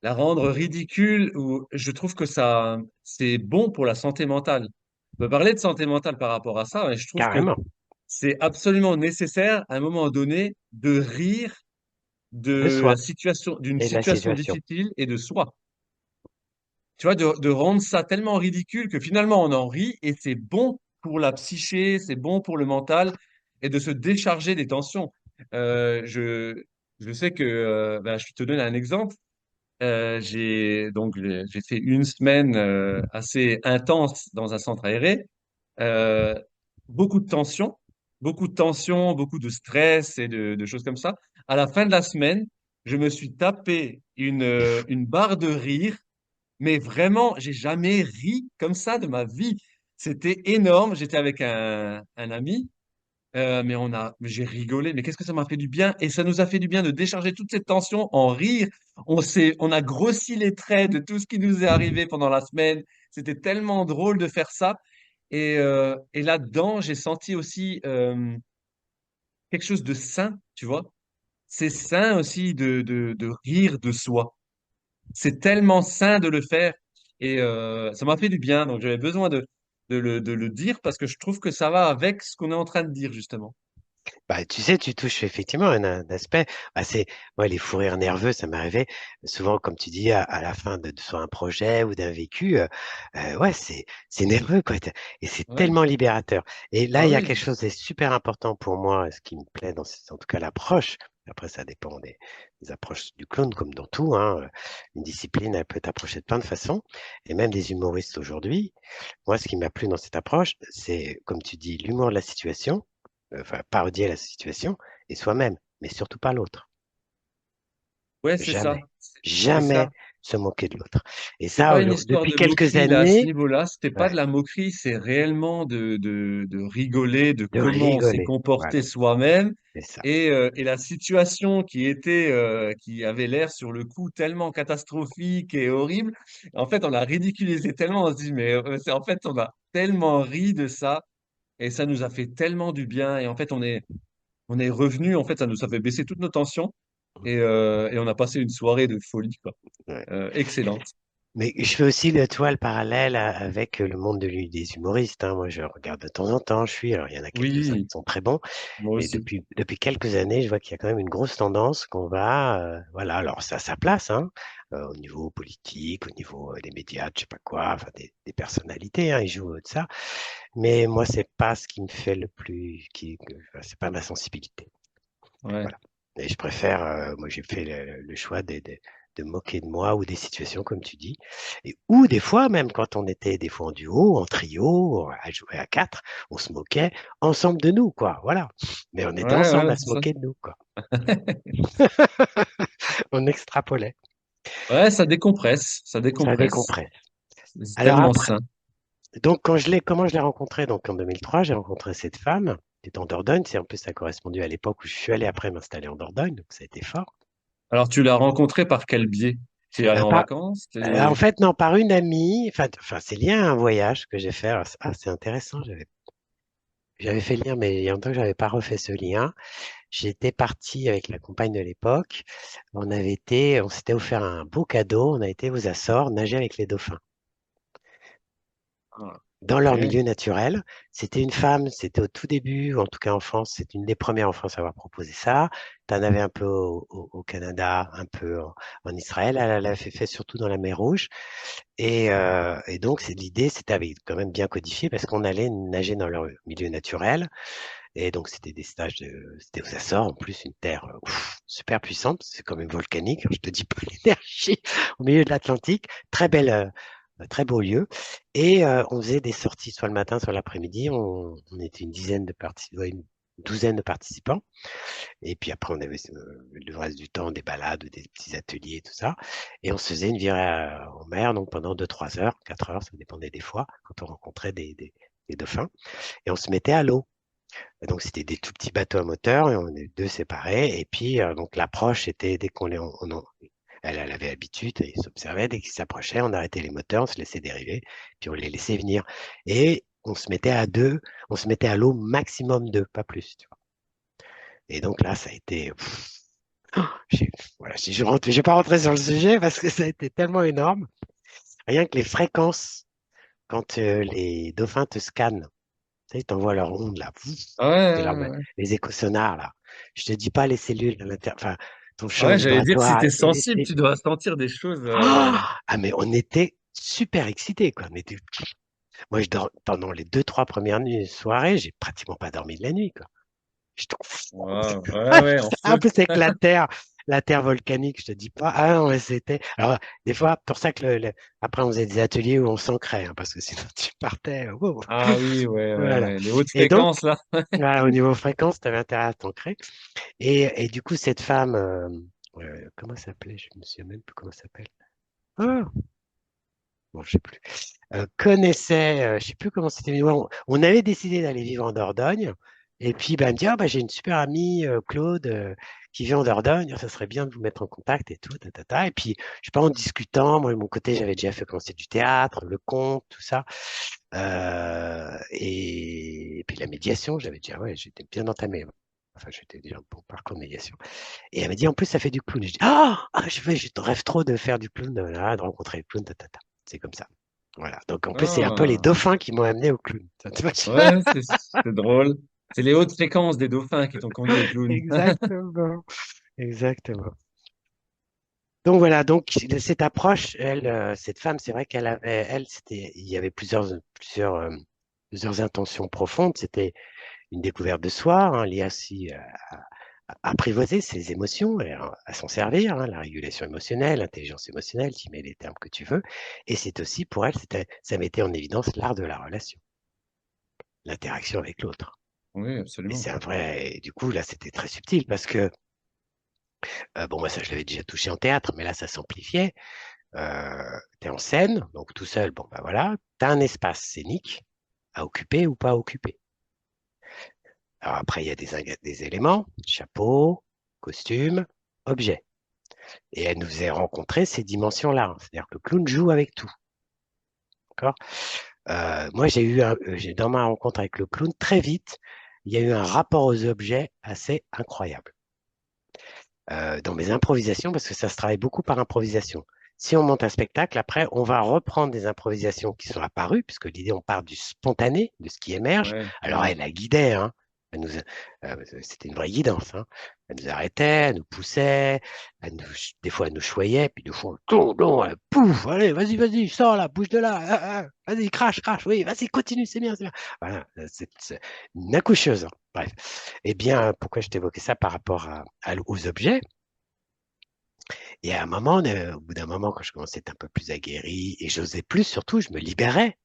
Speaker 2: la rendre ridicule ou je trouve que ça c'est bon pour la santé mentale. On peut parler de santé mentale par rapport à ça, et je trouve que
Speaker 1: Carrément.
Speaker 2: c'est absolument nécessaire à un moment donné de rire
Speaker 1: De
Speaker 2: de
Speaker 1: soi
Speaker 2: la situation, d'une
Speaker 1: et de la
Speaker 2: situation
Speaker 1: situation.
Speaker 2: difficile et de soi. Tu vois, de rendre ça tellement ridicule que finalement on en rit et c'est bon pour la psyché, c'est bon pour le mental et de se décharger des tensions. Euh, je, je sais que, ben, je te donne un exemple. J'ai fait une semaine assez intense dans un centre aéré. Euh, beaucoup de tension, beaucoup de tension, beaucoup de stress et de choses comme ça. À la fin de la semaine, je me suis tapé une barre de rire, mais vraiment, j'ai jamais ri comme ça de ma vie. C'était énorme. J'étais avec un ami. J'ai rigolé, mais qu'est-ce que ça m'a fait du bien? Et ça nous a fait du bien de décharger toute cette tension en rire. On a grossi les traits de tout ce qui nous est arrivé pendant la semaine. C'était tellement drôle de faire ça. Et là-dedans, j'ai senti aussi quelque chose de sain, tu vois. C'est sain aussi de rire de soi. C'est tellement sain de le faire. Et ça m'a fait du bien. Donc j'avais besoin de le dire parce que je trouve que ça va avec ce qu'on est en train de dire, justement.
Speaker 1: Bah, tu sais, tu touches effectivement un aspect. Bah, moi, les fous rires nerveux, ça m'arrivait souvent, comme tu dis, à la fin de soit un projet ou d'un vécu. Ouais, c'est nerveux, quoi. Et c'est
Speaker 2: Ouais.
Speaker 1: tellement libérateur. Et là,
Speaker 2: Ah
Speaker 1: il y a
Speaker 2: oui.
Speaker 1: quelque chose de super important pour moi, ce qui me plaît en tout cas, l'approche. Après, ça dépend des approches du clown, comme dans tout, hein. Une discipline, elle peut être approchée de plein de façons. Et même des humoristes aujourd'hui. Moi, ce qui m'a plu dans cette approche, c'est, comme tu dis, l'humour de la situation, enfin, parodier la situation, et soi-même, mais surtout pas l'autre.
Speaker 2: Ouais, c'est ça.
Speaker 1: Jamais,
Speaker 2: C'est
Speaker 1: jamais
Speaker 2: ça.
Speaker 1: se moquer de l'autre. Et
Speaker 2: C'est
Speaker 1: ça,
Speaker 2: pas une histoire
Speaker 1: depuis
Speaker 2: de
Speaker 1: quelques
Speaker 2: moquerie là à ce
Speaker 1: années,
Speaker 2: niveau-là. C'était pas de
Speaker 1: ouais,
Speaker 2: la moquerie, c'est réellement de rigoler de
Speaker 1: de
Speaker 2: comment on s'est
Speaker 1: rigoler.
Speaker 2: comporté
Speaker 1: Voilà,
Speaker 2: soi-même
Speaker 1: c'est ça.
Speaker 2: et la situation qui avait l'air sur le coup tellement catastrophique et horrible. En fait, on l'a ridiculisé tellement. On se dit, mais en fait, on a tellement ri de ça et ça nous a fait tellement du bien. Et en fait, on est revenu. En fait, ça nous a fait baisser toutes nos tensions et on a passé une soirée de folie, quoi.
Speaker 1: Ouais.
Speaker 2: Excellente.
Speaker 1: Mais je fais aussi le, tu vois, le parallèle avec le monde des humoristes, hein. Moi, je regarde de temps en temps, alors il y en a quelques-uns qui
Speaker 2: Oui,
Speaker 1: sont très bons,
Speaker 2: moi
Speaker 1: mais
Speaker 2: aussi.
Speaker 1: depuis quelques années, je vois qu'il y a quand même une grosse tendance qu'on va, voilà, alors ça a sa place, hein, au niveau politique, au niveau des médias, je sais pas quoi, enfin des personnalités, hein, ils jouent de ça. Mais moi, c'est pas ce qui me fait le plus, enfin, c'est pas ma sensibilité.
Speaker 2: Ouais.
Speaker 1: Voilà. Et je préfère, moi j'ai fait le choix de moquer de moi ou des situations comme tu dis. Ou des fois, même quand on était des fois en duo, en trio, à jouer à quatre, on se moquait ensemble de nous, quoi. Voilà. Mais on était
Speaker 2: Ouais,
Speaker 1: ensemble
Speaker 2: ouais,
Speaker 1: à se
Speaker 2: c'est ça.
Speaker 1: moquer de nous, quoi. On extrapolait.
Speaker 2: Ouais, ça décompresse, ça
Speaker 1: Ça
Speaker 2: décompresse.
Speaker 1: décompresse.
Speaker 2: C'est
Speaker 1: Alors
Speaker 2: tellement
Speaker 1: après,
Speaker 2: sain.
Speaker 1: donc comment je l'ai rencontrée? Donc en 2003, j'ai rencontré cette femme qui est en Dordogne. C'est un peu ça a correspondu à l'époque où je suis allé après m'installer en Dordogne, donc ça a été fort.
Speaker 2: Alors, tu l'as rencontré par quel biais? Tu es allé
Speaker 1: Euh,
Speaker 2: en
Speaker 1: par-
Speaker 2: vacances?
Speaker 1: en fait, non, par une amie, enfin, c'est lié à un voyage que j'ai fait. Alors, c'est intéressant, j'avais fait le lien, mais il y a longtemps que j'avais pas refait ce lien. J'étais parti avec la compagne de l'époque. On s'était offert un beau cadeau. On a été aux Açores nager avec les dauphins.
Speaker 2: Ah,
Speaker 1: Dans
Speaker 2: ok.
Speaker 1: leur milieu naturel. C'était une femme, c'était au tout début, ou en tout cas en France, c'est une des premières en France à avoir proposé ça. Tu en avais un peu au Canada, un peu en Israël. Elle l'a fait surtout dans la mer Rouge. Et donc, l'idée, c'était avec quand même bien codifié parce qu'on allait nager dans leur milieu naturel. Et donc, c'était aux Açores, en plus, une terre super puissante. C'est quand même volcanique, hein, je te dis pas l'énergie au milieu de l'Atlantique. Très beau lieu. Et on faisait des sorties soit le matin, soit l'après-midi. On était une dizaine de participants, ouais, une douzaine de participants. Et puis après, on avait le reste du temps des balades, des petits ateliers, tout ça. Et on se faisait une virée en mer, donc pendant 2, 3 heures, 4 heures, ça dépendait des fois, quand on rencontrait des dauphins. Et on se mettait à l'eau. Et donc, c'était des tout petits bateaux à moteur, et on est deux séparés. Et puis, donc, l'approche était dès qu'on les, elle avait l'habitude, et s'observait, dès qu'ils s'approchaient, on arrêtait les moteurs, on se laissait dériver, puis on les laissait venir. Et on se mettait à deux, on se mettait à l'eau maximum deux, pas plus, tu vois. Et donc là, ça a été, j'ai- voilà, si je vais pas rentrer sur le sujet parce que ça a été tellement énorme. Rien que les fréquences, quand les dauphins te scannent, tu sais, ils t'envoient leur onde là,
Speaker 2: Ah
Speaker 1: c'est
Speaker 2: ouais, ouais.
Speaker 1: les échosonars là. Je te dis pas les cellules à l'intérieur, enfin, ton
Speaker 2: Ah
Speaker 1: champ
Speaker 2: ouais, j'allais dire, si
Speaker 1: vibratoire
Speaker 2: t'es
Speaker 1: et les
Speaker 2: sensible, tu
Speaker 1: cellules.
Speaker 2: dois sentir des choses.
Speaker 1: Ah, mais on était super excités, quoi. Moi, pendant les 2, 3 premières soirées, j'ai pratiquement pas dormi de la nuit, quoi. J'étais en fou.
Speaker 2: Wow, ouais, ouais, en
Speaker 1: En
Speaker 2: feu.
Speaker 1: plus, avec la terre volcanique, je te dis pas. Ah non, mais c'était. Alors, des fois, pour ça que après, on faisait des ateliers où on s'ancrait, hein, parce que sinon, tu partais. Wow.
Speaker 2: Ah oui, ouais, ouais,
Speaker 1: Voilà.
Speaker 2: ouais. Les hautes
Speaker 1: Et donc,
Speaker 2: fréquences, là.
Speaker 1: voilà, au niveau fréquence, tu avais intérêt à t'ancrer. Et du coup, cette femme, comment elle s'appelait? Je me souviens même plus comment elle s'appelle. Ah, bon, je sais plus. Connaissait, je sais plus comment c'était, mais ouais, on avait décidé d'aller vivre en Dordogne. Et puis, ben, elle me dit, ah, bah, j'ai une super amie, Claude, qui vit en Dordogne. Ça serait bien de vous mettre en contact et tout, ta, ta, ta. Et puis, je sais pas, en discutant, moi, de mon côté, j'avais déjà fait commencer du théâtre, le conte, tout ça. Et puis, la médiation, j'avais déjà, ouais, j'étais bien entamé. Enfin, j'étais déjà un bon parcours de médiation. Et elle m'a dit, en plus, ça fait du clown. Et je dis, je rêve trop de faire du clown, là, de rencontrer le clown, ta, ta, ta. C'est comme ça. Voilà. Donc, en plus, c'est un peu les
Speaker 2: Ah,
Speaker 1: dauphins qui m'ont amené au clown. Ça te va.
Speaker 2: ouais, c'est drôle. C'est les hautes fréquences des dauphins qui t'ont conduit au clown.
Speaker 1: Exactement. Exactement. Donc, voilà. Donc, cette approche, cette femme, c'est vrai qu'elle avait, il y avait plusieurs intentions profondes. C'était une découverte de soi, hein, liée aussi à apprivoiser ses émotions et à s'en servir, hein, la régulation émotionnelle, l'intelligence émotionnelle, tu mets les termes que tu veux. Et c'est aussi pour elle, ça mettait en évidence l'art de la relation, l'interaction avec l'autre.
Speaker 2: Oui,
Speaker 1: Et
Speaker 2: absolument.
Speaker 1: c'est un vrai. Et du coup, là, c'était très subtil parce que, bon, moi, ça, je l'avais déjà touché en théâtre, mais là, ça s'amplifiait. Tu es en scène, donc tout seul, bon, bah voilà, tu as un espace scénique à occuper ou pas à occuper. Alors après, il y a des éléments, chapeau, costume, objet. Et elle nous faisait rencontrer ces dimensions-là, hein. C'est-à-dire que le clown joue avec tout. D'accord. Moi, dans ma rencontre avec le clown, très vite, il y a eu un rapport aux objets assez incroyable. Dans mes improvisations, parce que ça se travaille beaucoup par improvisation. Si on monte un spectacle, après, on va reprendre des improvisations qui sont apparues, puisque l'idée, on part du spontané, de ce qui émerge.
Speaker 2: Ouais,
Speaker 1: Alors,
Speaker 2: ouais.
Speaker 1: elle la guidait, hein. C'était une vraie guidance, hein. Elle nous arrêtait, elle nous poussait, des fois elle nous choyait, puis des fois, non, non, pouf, allez, vas-y, vas-y, sors là, bouge de là, vas-y, crache, crache, oui, vas-y, continue, c'est bien, c'est bien. Voilà, c'est une accoucheuse, hein. Bref. Eh bien, pourquoi je t'évoquais ça par rapport aux objets? Et à un moment, au bout d'un moment, quand je commençais à être un peu plus aguerri et j'osais plus, surtout, je me libérais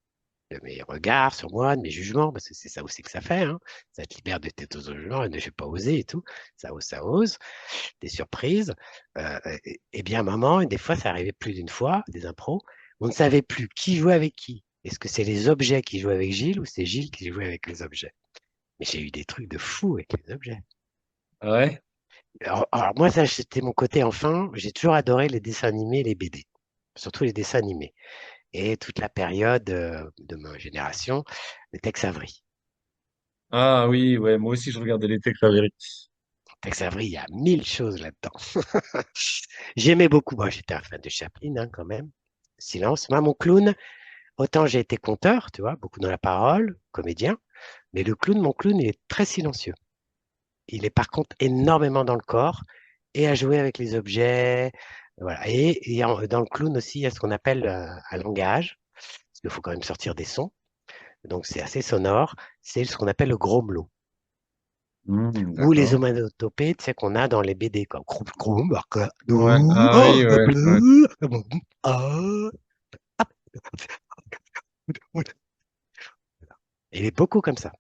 Speaker 1: de mes regards sur moi, de mes jugements, parce que c'est ça aussi que ça fait, hein. Ça te libère de tes jugements et de j'ai pas osé et tout. Ça ose, des surprises. Et bien, à un moment, et des fois, ça arrivait plus d'une fois, des impros, on ne savait plus qui jouait avec qui. Est-ce que c'est les objets qui jouaient avec Gilles ou c'est Gilles qui jouait avec les objets? Mais j'ai eu des trucs de fou avec les objets.
Speaker 2: Ouais.
Speaker 1: Alors moi, ça, c'était mon côté enfant. J'ai toujours adoré les dessins animés et les BD, surtout les dessins animés. Et toute la période de ma génération, le Tex Avery.
Speaker 2: Ah oui, ouais, moi aussi je regardais les Tex Avery.
Speaker 1: Tex Avery, il y a mille choses là-dedans. J'aimais beaucoup. Moi, j'étais un fan de Chaplin, hein, quand même. Silence. Moi, mon clown, autant j'ai été conteur, tu vois, beaucoup dans la parole, comédien, mais mon clown, il est très silencieux. Il est par contre énormément dans le corps et à jouer avec les objets. Voilà. Dans le clown aussi, il y a ce qu'on appelle un langage, parce qu'il faut quand même sortir des sons. Donc, c'est assez sonore. C'est ce qu'on appelle le grommelot. Ou les
Speaker 2: D'accord.
Speaker 1: onomatopées, tu sais, qu'on a dans les BD, comme crom, crom, barca,
Speaker 2: Ouais,
Speaker 1: dou,
Speaker 2: ah
Speaker 1: oh,
Speaker 2: oui, ouais, ouais.
Speaker 1: ah. Il est beaucoup comme ça.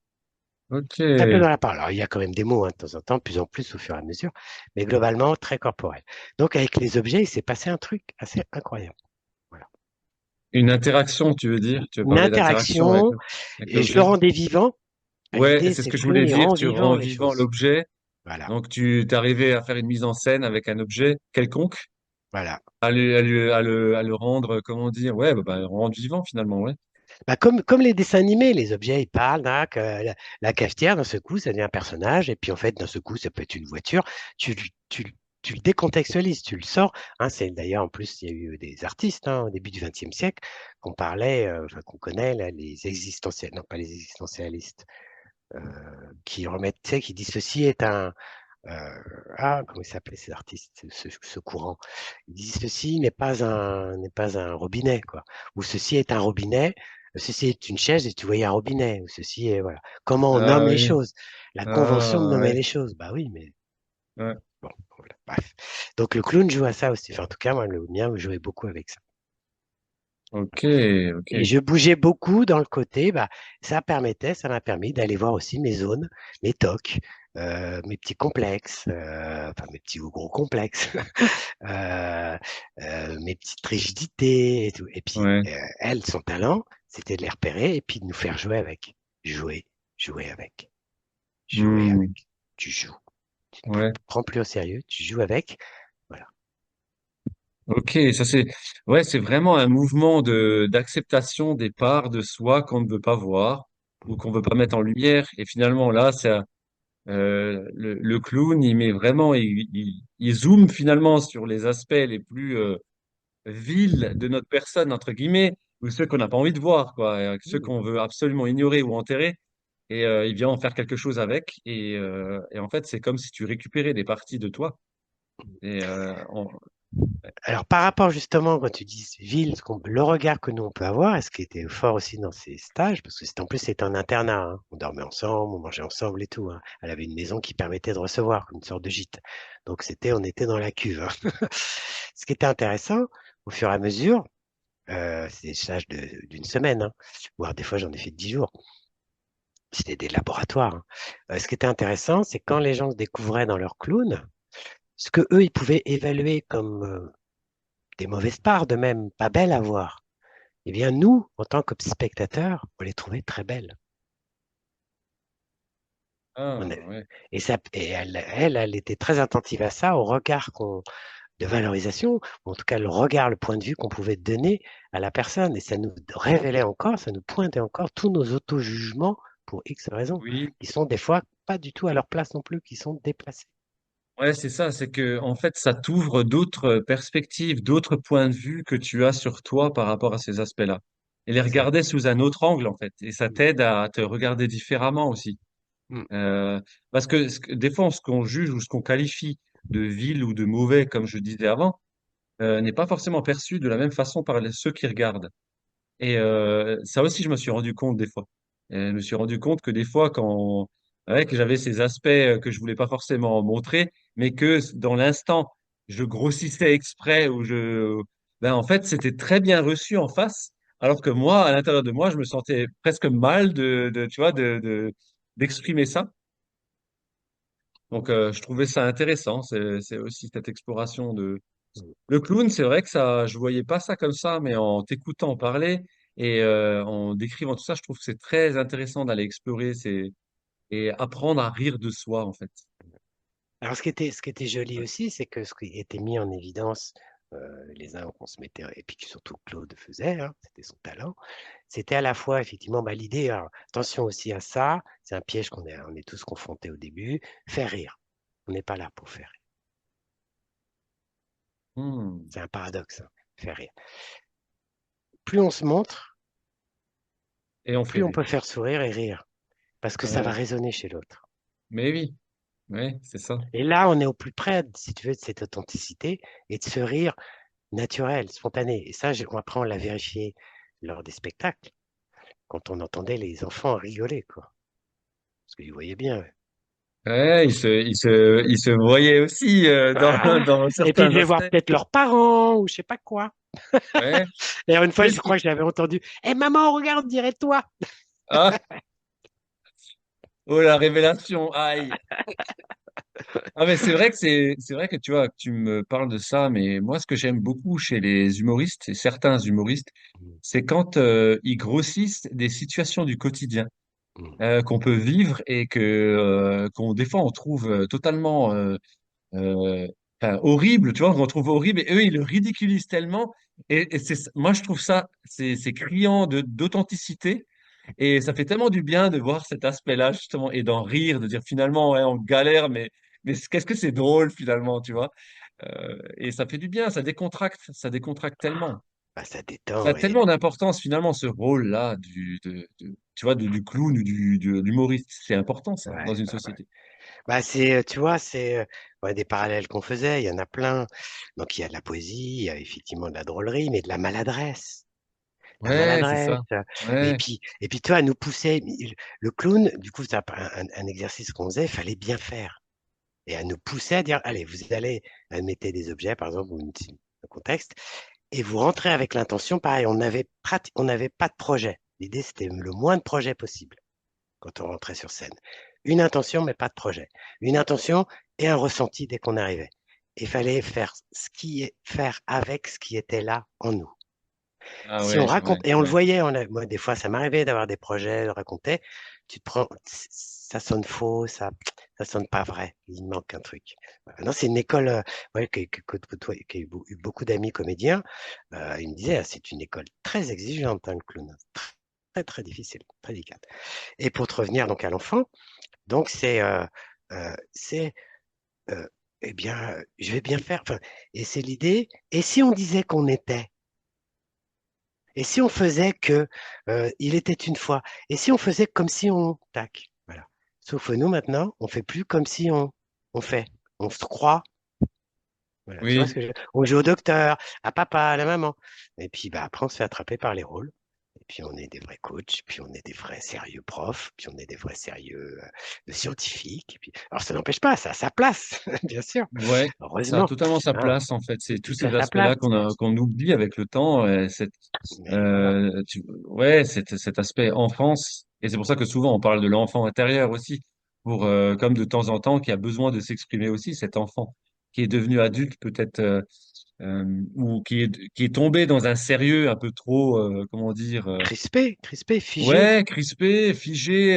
Speaker 2: Ok.
Speaker 1: Très peu dans la parole. Alors, il y a quand même des mots, hein, de temps en temps, de plus en plus au fur et à mesure, mais globalement, très corporel. Donc, avec les objets, il s'est passé un truc assez incroyable. Voilà.
Speaker 2: Une interaction, tu veux dire? Tu veux
Speaker 1: Une
Speaker 2: parler d'interaction avec,
Speaker 1: interaction,
Speaker 2: avec
Speaker 1: et je le
Speaker 2: l'objet?
Speaker 1: rendais vivant.
Speaker 2: Ouais,
Speaker 1: L'idée,
Speaker 2: c'est ce
Speaker 1: c'est
Speaker 2: que
Speaker 1: que
Speaker 2: je
Speaker 1: le clown,
Speaker 2: voulais
Speaker 1: il
Speaker 2: dire.
Speaker 1: rend
Speaker 2: Tu rends
Speaker 1: vivant les
Speaker 2: vivant
Speaker 1: choses.
Speaker 2: l'objet.
Speaker 1: Voilà,
Speaker 2: Donc, tu t'arrivais à faire une mise en scène avec un objet quelconque,
Speaker 1: voilà.
Speaker 2: à le rendre, comment dire? Ouais, le rendre vivant finalement, ouais.
Speaker 1: Bah, comme les dessins animés, les objets, ils parlent, hein, que la cafetière, d'un seul coup, ça devient un personnage, et puis en fait, d'un seul coup, ça peut être une voiture. Tu le décontextualises, tu le sors. Hein, c'est d'ailleurs, en plus, il y a eu des artistes, hein, au début du XXe siècle, qu'on parlait, enfin, qu'on connaît, là, les existentialistes, non pas les existentialistes, euh, qui remettent, tu sais, qui disent ceci est un, comment ils s'appelaient ces artistes, ce courant. Ils disent ceci n'est pas un robinet, quoi. Ou ceci est un robinet, ceci est une chaise et tu voyais un robinet. Ou ceci est, voilà. Comment on
Speaker 2: Ah
Speaker 1: nomme les
Speaker 2: oui.
Speaker 1: choses. La convention de
Speaker 2: Ah
Speaker 1: nommer
Speaker 2: ouais.
Speaker 1: les choses. Bah oui, mais
Speaker 2: Ouais.
Speaker 1: bon, voilà. Bref. Donc le clown joue à ça aussi. Enfin, en tout cas, moi, le mien, je jouais beaucoup avec ça.
Speaker 2: Ok, ok.
Speaker 1: Et je bougeais beaucoup dans le côté, bah, ça m'a permis d'aller voir aussi mes zones, mes tocs, mes petits complexes, enfin mes petits ou gros complexes, euh, mes petites rigidités et tout. Et puis,
Speaker 2: Ouais.
Speaker 1: elle, son talent, c'était de les repérer et puis de nous faire jouer avec. Jouer, jouer avec, jouer avec.
Speaker 2: Hmm,
Speaker 1: Tu joues. Tu ne
Speaker 2: ouais.
Speaker 1: prends plus au sérieux, tu joues avec. Voilà.
Speaker 2: Ok, ça c'est ouais, c'est vraiment un mouvement de d'acceptation des parts de soi qu'on ne veut pas voir ou qu'on veut pas mettre en lumière. Et finalement là, le clown, il met vraiment, il zoome finalement sur les aspects les plus vils de notre personne entre guillemets ou ceux qu'on n'a pas envie de voir quoi, ceux
Speaker 1: Mmh.
Speaker 2: qu'on veut absolument ignorer ou enterrer. Et il vient en faire quelque chose avec. Et en fait, c'est comme si tu récupérais des parties de toi. Et
Speaker 1: Alors, par rapport justement, quand tu dis ville, le regard que nous on peut avoir, et ce qui était fort aussi dans ces stages, parce que en plus c'était un internat, hein. On dormait ensemble, on mangeait ensemble et tout, hein. Elle avait une maison qui permettait de recevoir, comme une sorte de gîte. Donc on était dans la cuve, hein. Ce qui était intéressant, au fur et à mesure, c'est des stages d'une semaine, hein. Voire des fois j'en ai fait 10 jours. C'était des laboratoires, hein. Ce qui était intéressant, c'est quand les gens se découvraient dans leur clown, ce que eux ils pouvaient évaluer comme des mauvaises parts de même, pas belles à voir. Eh bien, nous, en tant que spectateurs, on les trouvait très belles. On
Speaker 2: ah,
Speaker 1: est-
Speaker 2: ouais.
Speaker 1: elle était très attentive à ça, au regard de valorisation, ou en tout cas le regard, le point de vue qu'on pouvait donner à la personne. Et ça nous révélait encore, ça nous pointait encore tous nos auto-jugements pour X raisons,
Speaker 2: Oui,
Speaker 1: qui sont des fois pas du tout à leur place non plus, qui sont déplacés.
Speaker 2: ouais, c'est ça, c'est que en fait, ça t'ouvre d'autres perspectives, d'autres points de vue que tu as sur toi par rapport à ces aspects-là. Et les
Speaker 1: C'est ça.
Speaker 2: regarder sous un autre angle, en fait. Et ça t'aide à te regarder différemment aussi.
Speaker 1: Mm.
Speaker 2: Euh, Parce que des fois, ce qu'on juge ou ce qu'on qualifie de vil ou de mauvais, comme je disais avant, n'est pas forcément perçu de la même façon par ceux qui regardent. Et ça aussi, je me suis rendu compte des fois. Et je me suis rendu compte que des fois, ouais, que j'avais ces aspects que je voulais pas forcément montrer, mais que dans l'instant, je grossissais exprès ou ben en fait, c'était très bien reçu en face, alors que moi, à l'intérieur de moi, je me sentais presque mal tu vois, d'exprimer ça. Donc, je trouvais ça intéressant. C'est aussi cette exploration de
Speaker 1: Mm.
Speaker 2: le clown, c'est vrai que ça, je voyais pas ça comme ça, mais en t'écoutant parler et en décrivant tout ça, je trouve que c'est très intéressant d'aller explorer et apprendre à rire de soi, en fait.
Speaker 1: Alors, ce qui était joli aussi, c'est que ce qui était mis en évidence, les uns qu'on se mettait, et puis que surtout Claude faisait, hein, c'était son talent, c'était à la fois effectivement bah, l'idée, alors, attention aussi à ça, c'est un piège on est tous confrontés au début, faire rire. On n'est pas là pour faire rire.
Speaker 2: Hmm.
Speaker 1: C'est un paradoxe, hein, faire rire. Plus on se montre,
Speaker 2: Et on fait
Speaker 1: plus on
Speaker 2: rire.
Speaker 1: peut faire sourire et rire, parce que ça va
Speaker 2: Ouais.
Speaker 1: résonner chez l'autre.
Speaker 2: Mais oui, ouais, c'est ça.
Speaker 1: Et là, on est au plus près, si tu veux, de cette authenticité et de ce rire naturel, spontané. Et ça, après, on l'a vérifié lors des spectacles, quand on entendait les enfants rigoler, quoi. Parce qu'ils voyaient bien. Ouais.
Speaker 2: Ouais, il se voyait aussi
Speaker 1: Ah,
Speaker 2: dans
Speaker 1: et puis, ils
Speaker 2: certains
Speaker 1: devaient voir
Speaker 2: aspects.
Speaker 1: peut-être leurs parents ou je sais pas quoi.
Speaker 2: Ouais.
Speaker 1: D'ailleurs, une fois,
Speaker 2: Mais
Speaker 1: je crois que j'avais entendu, Eh maman, regarde, on dirait toi.
Speaker 2: ah, oh la révélation, aïe. Ah mais c'est vrai que tu vois que tu me parles de ça, mais moi ce que j'aime beaucoup chez les humoristes et certains humoristes,
Speaker 1: Mm,
Speaker 2: c'est quand ils grossissent des situations du quotidien
Speaker 1: mm.
Speaker 2: qu'on peut vivre et que qu'on des fois on trouve totalement euh, enfin, horrible, tu vois, qu'on trouve horrible et eux ils le ridiculisent tellement et moi je trouve ça c'est criant de d'authenticité et ça fait tellement du bien de voir cet aspect-là, justement, et d'en rire, de dire finalement, ouais, on galère, mais qu'est-ce que c'est drôle, finalement, tu vois. Et ça fait du bien, ça décontracte tellement.
Speaker 1: Bah, ça
Speaker 2: Ça a
Speaker 1: détend.
Speaker 2: tellement d'importance, finalement, ce rôle-là tu vois, du clown ou de l'humoriste. C'est important, ça,
Speaker 1: Ouais,
Speaker 2: dans une
Speaker 1: ouais, ouais.
Speaker 2: société.
Speaker 1: Bah, tu vois, c'est ouais, des parallèles qu'on faisait, il y en a plein. Donc, il y a de la poésie, il y a effectivement de la drôlerie, mais de la maladresse. La
Speaker 2: Ouais, c'est
Speaker 1: maladresse.
Speaker 2: ça.
Speaker 1: Et
Speaker 2: Ouais.
Speaker 1: puis, et puis, toi, nous pousser. Le clown, du coup, c'est un exercice qu'on faisait, il fallait bien faire. Et à nous pousser à dire, allez, vous allez, admettez des objets, par exemple, ou un contexte, et vous rentrez avec l'intention, pareil, on n'avait pas de projet. L'idée, c'était le moins de projets possible quand on rentrait sur scène. Une intention, mais pas de projet. Une intention et un ressenti dès qu'on arrivait. Il fallait faire avec ce qui était là en nous.
Speaker 2: Ah
Speaker 1: Si on
Speaker 2: ouais, ouais,
Speaker 1: raconte, et on le
Speaker 2: ouais.
Speaker 1: voyait, moi, des fois, ça m'arrivait d'avoir des projets, de raconter, tu te prends, ça sonne faux, ça sonne pas vrai, il manque un truc. Voilà. Non, c'est une école, ouais, qui a eu beaucoup d'amis comédiens, ils me disaient, ah, c'est une école très exigeante, hein, le clown. Très, très difficile, très délicate. Et pour te revenir donc à l'enfant, donc c'est, euh, eh bien, je vais bien faire, enfin, et c'est l'idée, et si on disait qu'on était? Et si on faisait que il était une fois? Et si on faisait comme si on tac, voilà. Sauf que nous maintenant, on fait plus comme si on fait. On se croit. Voilà. Tu vois ce
Speaker 2: Oui.
Speaker 1: que on joue au docteur, à papa, à la maman. Et puis bah après on se fait attraper par les rôles. Et puis on est des vrais coachs, puis on est des vrais sérieux profs, puis on est des vrais sérieux scientifiques. Et puis alors ça n'empêche pas, ça a sa place, bien sûr.
Speaker 2: Ouais, ça a
Speaker 1: Heureusement,
Speaker 2: totalement sa
Speaker 1: hein,
Speaker 2: place en fait. C'est
Speaker 1: c'est
Speaker 2: tous
Speaker 1: tout à
Speaker 2: ces
Speaker 1: sa place.
Speaker 2: aspects-là qu'on oublie avec le temps.
Speaker 1: Mais voilà.
Speaker 2: Ouais, cet aspect enfance. Et c'est pour ça que souvent on parle de l'enfant intérieur aussi, pour comme de temps en temps qui a besoin de s'exprimer aussi, cet enfant qui est devenu adulte peut-être ou qui est tombé dans un sérieux un peu trop, comment dire,
Speaker 1: Crispé, crispé, figé.
Speaker 2: ouais, crispé, figé,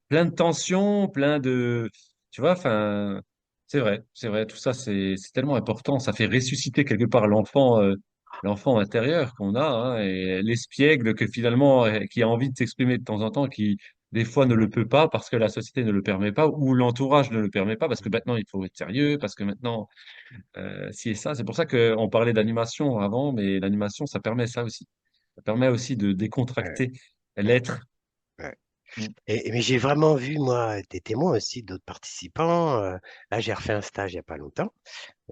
Speaker 2: plein de tensions, tu vois, enfin, c'est vrai, tout ça, c'est tellement important. Ça fait ressusciter quelque part l'enfant intérieur qu'on a, hein, et l'espiègle que finalement, qui a envie de s'exprimer de temps en temps, qui des fois ne le peut pas parce que la société ne le permet pas ou l'entourage ne le permet pas parce que maintenant il faut être sérieux, parce que maintenant, ci et ça. C'est pour ça qu'on parlait d'animation avant, mais l'animation, ça permet ça aussi. Ça permet aussi de
Speaker 1: Ouais,
Speaker 2: décontracter
Speaker 1: ouais,
Speaker 2: l'être.
Speaker 1: ouais.
Speaker 2: Mm.
Speaker 1: Mais j'ai vraiment vu, moi, des témoins aussi, d'autres participants. Là, j'ai refait un stage il n'y a pas longtemps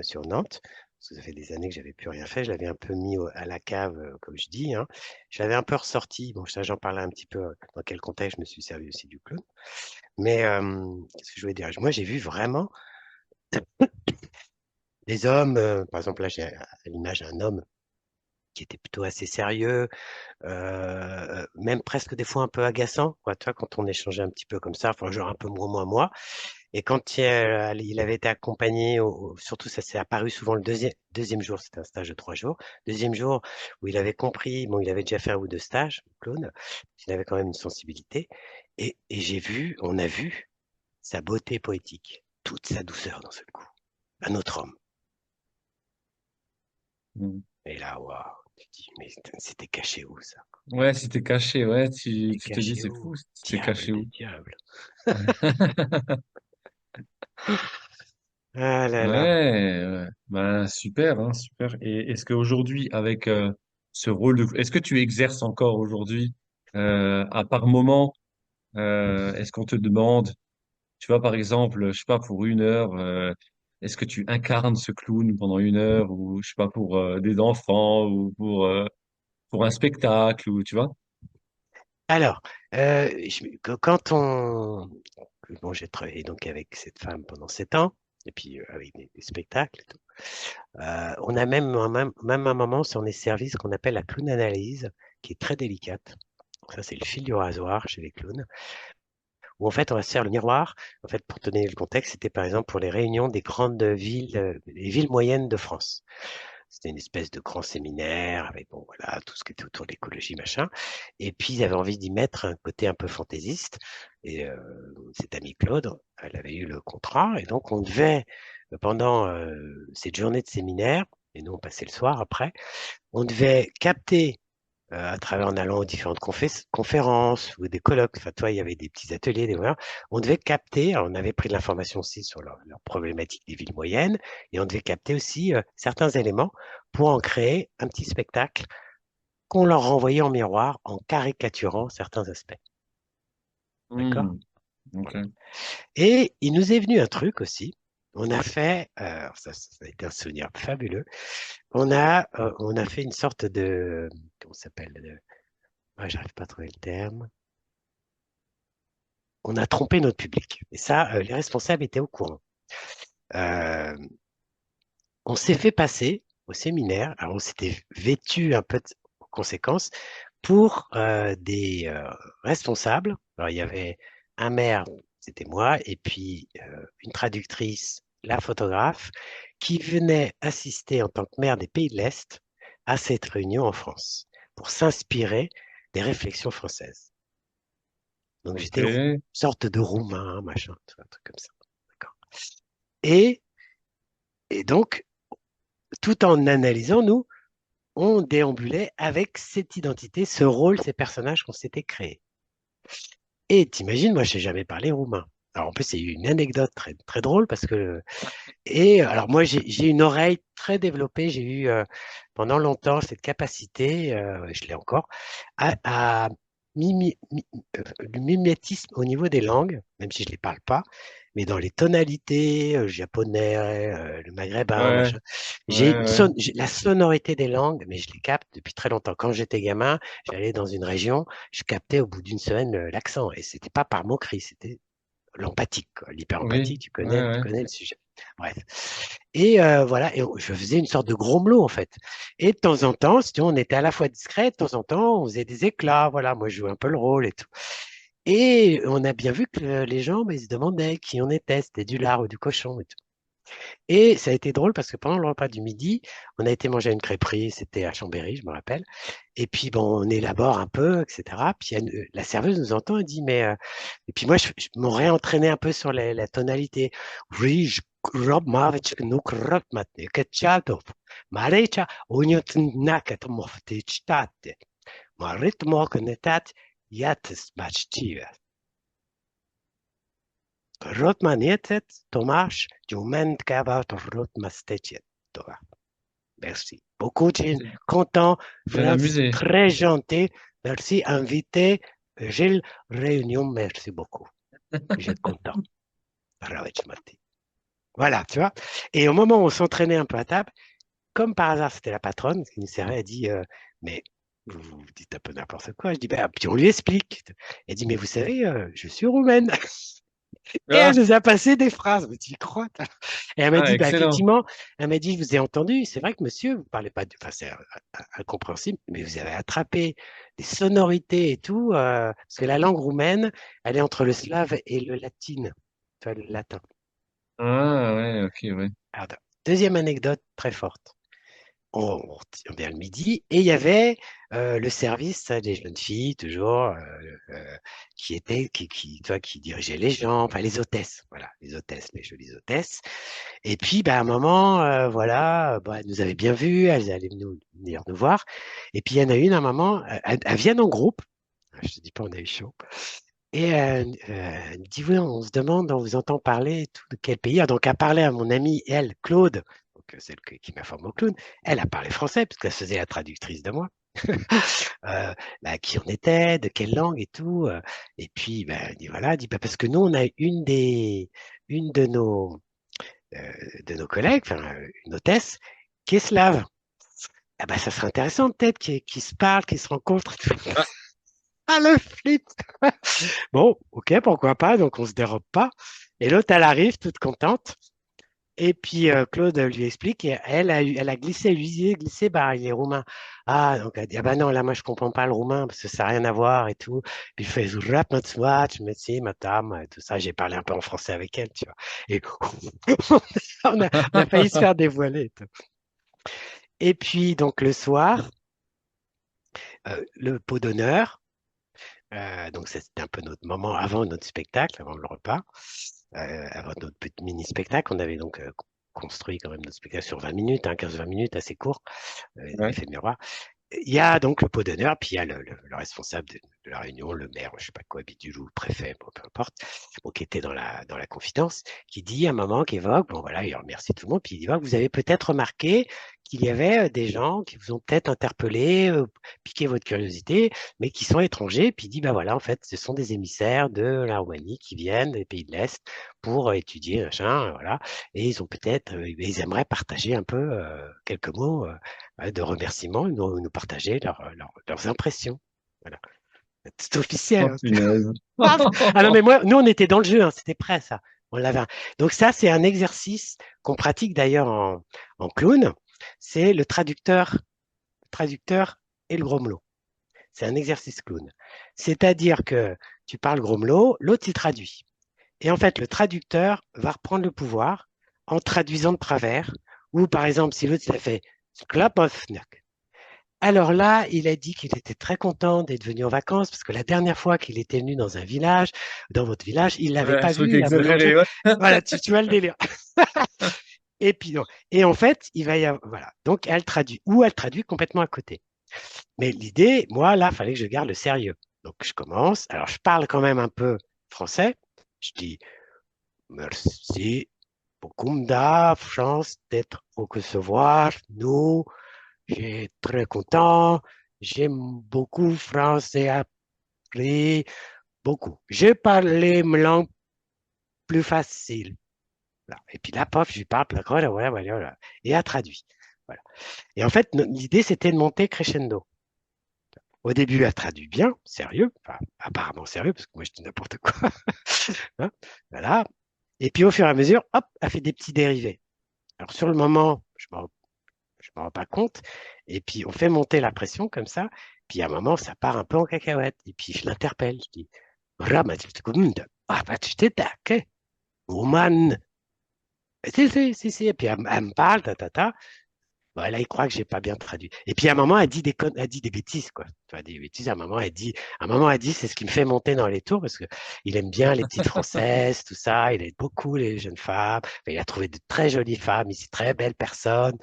Speaker 1: sur Nantes. Parce que ça fait des années que j'avais plus rien fait. Je l'avais un peu mis à la cave, comme je dis, hein. Je l'avais un peu ressorti. Bon, ça, j'en parlais un petit peu dans quel contexte je me suis servi aussi du clown. Mais qu'est-ce que je voulais dire? Moi, j'ai vu vraiment des hommes. Par exemple, là, j'ai à l'image un homme qui était plutôt assez sérieux, même presque des fois un peu agaçant, quoi, tu vois, quand on échangeait un petit peu comme ça, enfin, genre un peu moi. Et quand il avait été accompagné, surtout ça s'est apparu souvent le deuxième jour, c'était un stage de 3 jours, deuxième jour où il avait compris, bon, il avait déjà fait un ou deux stages, Claude, il avait quand même une sensibilité, et on a vu sa beauté poétique, toute sa douceur d'un seul coup, un autre homme.
Speaker 2: Mm.
Speaker 1: Et là, waouh, tu te dis, mais c'était caché où ça?
Speaker 2: Ouais, c'était caché, ouais,
Speaker 1: C'était
Speaker 2: tu te dis,
Speaker 1: caché
Speaker 2: c'est
Speaker 1: où?
Speaker 2: fou, c'était
Speaker 1: Diable
Speaker 2: caché
Speaker 1: de
Speaker 2: où?
Speaker 1: diable. Ah là
Speaker 2: Ouais,
Speaker 1: là.
Speaker 2: ouais. Ben, super, hein, super. Et est-ce qu'aujourd'hui, avec ce rôle de... Est-ce que tu exerces encore aujourd'hui, à par moment, est-ce qu'on te demande, tu vois, par exemple, je sais pas, pour 1 heure, est-ce que tu incarnes ce clown pendant 1 heure, ou je sais pas, pour des enfants, ou pour un spectacle, ou tu vois?
Speaker 1: Alors, quand on... Bon, j'ai travaillé donc avec cette femme pendant 7 ans, et puis avec des spectacles et tout. On a même un moment, on est servi ce qu'on appelle la clown analyse, qui est très délicate. Ça, c'est le fil du rasoir chez les clowns, où en fait, on va se faire le miroir. En fait, pour te donner le contexte, c'était par exemple pour les réunions des grandes villes, les villes moyennes de France. C'était une espèce de grand séminaire avec bon voilà tout ce qui était autour de l'écologie machin. Et puis ils avaient envie d'y mettre un côté un peu fantaisiste. Et cette amie Claude, elle avait eu le contrat et donc on devait pendant cette journée de séminaire et nous on passait le soir après, on devait capter à travers en allant aux différentes conférences ou des colloques. Enfin, toi, il y avait des petits ateliers, voilà. On devait capter, alors, on avait pris de l'information aussi sur leur problématique des villes moyennes, et on devait capter aussi certains éléments pour en créer un petit spectacle qu'on leur renvoyait en miroir en caricaturant certains aspects. D'accord?
Speaker 2: Hmm, ok.
Speaker 1: Voilà. Et il nous est venu un truc aussi. On a fait, ça a été un souvenir fabuleux. On a fait une sorte de, comment ça s'appelle? J'arrive pas à trouver le terme. On a trompé notre public. Et ça, les responsables étaient au courant. Euh, on s'est fait passer au séminaire, alors on s'était vêtu un peu en conséquence pour des responsables. Alors il y avait un maire, c'était moi, et puis une traductrice, la photographe, qui venait assister en tant que maire des pays de l'Est à cette réunion en France pour s'inspirer des réflexions françaises. Donc
Speaker 2: Ok.
Speaker 1: j'étais une sorte de roumain, machin, un truc comme ça. D'accord. Et, et donc, tout en analysant, nous, on déambulait avec cette identité, ce rôle, ces personnages qu'on s'était créés. Et t'imagines, moi, je n'ai jamais parlé roumain. Alors, en plus, c'est une anecdote très, très drôle parce que. Et alors, moi, j'ai une oreille très développée. J'ai eu pendant longtemps cette capacité, je l'ai encore, à le mimétisme au niveau des langues, même si je ne les parle pas, mais dans les tonalités, japonais, le maghrébin,
Speaker 2: Ouais,
Speaker 1: machin.
Speaker 2: ouais, ouais.
Speaker 1: J'ai la sonorité des langues, mais je les capte depuis très longtemps. Quand j'étais gamin, j'allais dans une région, je captais au bout d'une semaine l'accent. Et c'était pas par moquerie, c'était l'empathique, quoi.
Speaker 2: Oui,
Speaker 1: L'hyper-empathie,
Speaker 2: ouais,
Speaker 1: tu
Speaker 2: ouais.
Speaker 1: connais le sujet. Bref. Et voilà, et je faisais une sorte de grommelot en fait. Et de temps en temps, si tu veux, on était à la fois discret, de temps en temps, on faisait des éclats. Voilà, moi je jouais un peu le rôle et tout. Et on a bien vu que les gens, ils se demandaient qui on était, c'était du lard ou du cochon et tout. Et ça a été drôle parce que pendant le repas du midi, on a été manger à une crêperie, c'était à Chambéry, je me rappelle. Et puis bon, on élabore un peu, etc. Puis la serveuse nous entend et dit, mais et puis moi, je m'aurais entraîné un peu sur la tonalité. Oui, je rob mavich nuk rot matne, que tchaltov. Marecha, unyot nakat mofte chtate. Marit moknetat yates machtiva. Rotmanietet, Tomasz, Jument Gavat Rotmastetiet. Merci. Beaucoup de
Speaker 2: C'est
Speaker 1: content,
Speaker 2: bien
Speaker 1: Francis,
Speaker 2: amusé.
Speaker 1: très gentil. Merci, invité. Gilles, réunion, merci beaucoup. J'ai content. Ravitch Mati. Voilà, tu vois. Et au moment où on s'entraînait un peu à table, comme par hasard, c'était la patronne qui nous servait, elle dit, mais vous dites un peu n'importe quoi. Je dis, bah, puis on lui explique. Elle dit, mais vous savez, je suis roumaine. Et
Speaker 2: Ah,
Speaker 1: elle nous a passé des phrases, mais tu y crois, toi. Et elle m'a
Speaker 2: ah,
Speaker 1: dit, bah,
Speaker 2: excellent.
Speaker 1: effectivement, elle m'a dit, je vous ai entendu, c'est vrai que monsieur, vous parlez pas de, enfin, c'est incompréhensible, mais vous avez attrapé des sonorités et tout, parce que la langue roumaine, elle est entre le slave et le latin, tu vois, le latin.
Speaker 2: Ah, ouais, ok, ouais.
Speaker 1: Alors, deuxième anecdote très forte. On vient le midi et il y avait le service des jeunes filles, toujours, qui, tu vois, qui dirigeaient les gens, enfin les hôtesses, voilà, les hôtesses, les jolies hôtesses. Et puis, bah, à un moment, voilà, bah, elles nous avaient bien vus, elles allaient venir nous voir. Et puis, il y en a une, à un moment, elles viennent en groupe. Je te dis pas, on a eu chaud. Et elle dit, oui, on se demande, on vous entend parler, et tout, de quel pays? Ah, donc, elle parlait à mon amie, elle, Claude, donc, celle qui m'a formé au clown, elle a parlé français, parce qu'elle faisait la traductrice de moi. Bah, qui on était, de quelle langue et tout. Et puis, bah, elle dit, voilà, elle dit, bah, parce que nous, on a une de nos collègues, enfin, une hôtesse, qui est slave. Ah, bah, ça serait intéressant, peut-être, qu'ils se parlent, qu'ils se rencontrent.
Speaker 2: Ah,
Speaker 1: Ah, le flip! Bon, ok, pourquoi pas, donc on se dérobe pas. Et l'autre, elle arrive toute contente. Et puis Claude lui explique, et elle a glissé, elle lui dit, glissé, bah, il est roumain. Ah, donc elle dit, ah bah non, là, moi, je comprends pas le roumain, parce que ça n'a rien à voir et tout. Puis il fait, Zurap, Matswatch, Metsi, Matam, et tout ça. J'ai parlé un peu en français avec elle, tu vois. Et on a failli se faire dévoiler et tout. Et puis, donc, le soir, le pot d'honneur. Donc, ça, c'était un peu notre moment avant notre spectacle, avant le repas. Avant notre petit mini-spectacle. On avait donc construit quand même notre spectacle sur 20 minutes, hein, 15-20 minutes, assez court,
Speaker 2: ouais.
Speaker 1: l'effet miroir. Il y a donc le pot d'honneur, puis il y a le responsable de la réunion, le maire, je sais pas quoi, bidule ou le préfet, bon, peu importe, bon, qui était dans la confidence, qui dit à un moment, qui évoque, bon voilà, il remercie tout le monde, puis il évoque, vous avez peut-être remarqué qu'il y avait des gens qui vous ont peut-être interpellé, piqué votre curiosité, mais qui sont étrangers, puis il dit, bah voilà, en fait, ce sont des émissaires de la Roumanie qui viennent des pays de l'Est pour étudier, machin, voilà, et ils ont peut-être, ils aimeraient partager un peu quelques mots de remerciements, nous partager leurs impressions. Voilà. C'est officiel,
Speaker 2: Oh,
Speaker 1: hein.
Speaker 2: punaise.
Speaker 1: Ah non, mais moi, nous, on était dans le jeu, hein, c'était prêt, ça. On l'avait. Donc ça, c'est un exercice qu'on pratique d'ailleurs en clown. C'est le traducteur et le gromelot. C'est un exercice clown. C'est-à-dire que tu parles gromelot, l'autre, il traduit. Et en fait, le traducteur va reprendre le pouvoir en traduisant de travers. Ou par exemple, si l'autre, il a fait Sklapofnek, alors là, il a dit qu'il était très content d'être venu en vacances parce que la dernière fois qu'il était venu dans un village, dans votre village, il l'avait
Speaker 2: Ouais, un
Speaker 1: pas
Speaker 2: truc
Speaker 1: vu, il a mélangé.
Speaker 2: exagéré, ouais.
Speaker 1: Voilà, tu vois le délire. Et puis non. Et en fait, il va y avoir, voilà. Donc elle traduit ou elle traduit complètement à côté. Mais l'idée, moi là, fallait que je garde le sérieux. Donc je commence. Alors je parle quand même un peu français. Je dis merci beaucoup da chance d'être au recevoir. Nous j'ai très content. J'aime beaucoup français appris. Beaucoup. J'ai parlé une langue plus facile. Voilà. Et puis là, pof, je lui parle, voilà, voilà, voilà, voilà. Et elle traduit. Voilà. Et en fait, l'idée, c'était de monter crescendo. Au début, elle traduit bien, sérieux, enfin, apparemment sérieux, parce que moi, je dis n'importe quoi. Hein, voilà. Et puis, au fur et à mesure, hop, elle fait des petits dérivés. Alors, sur le moment, je m'en rends pas compte. Et puis, on fait monter la pression comme ça. Puis, à un moment, ça part un peu en cacahuète. Et puis, je l'interpelle. Je dis, Ramatilskund, ah, bah, tu t'es taqué. Woman. Si, si, si, si. Et puis, elle me parle, ta, ta, ta. Bon, là, il croit que j'ai pas bien traduit. Et puis, à un moment, elle dit des bêtises, quoi. Tu vois, des bêtises. À un moment, elle dit, c'est ce qui me fait monter dans les tours parce que il aime bien les petites françaises, tout ça. Il aime beaucoup les jeunes femmes. Enfin, il a trouvé de très jolies femmes ici, très belles personnes.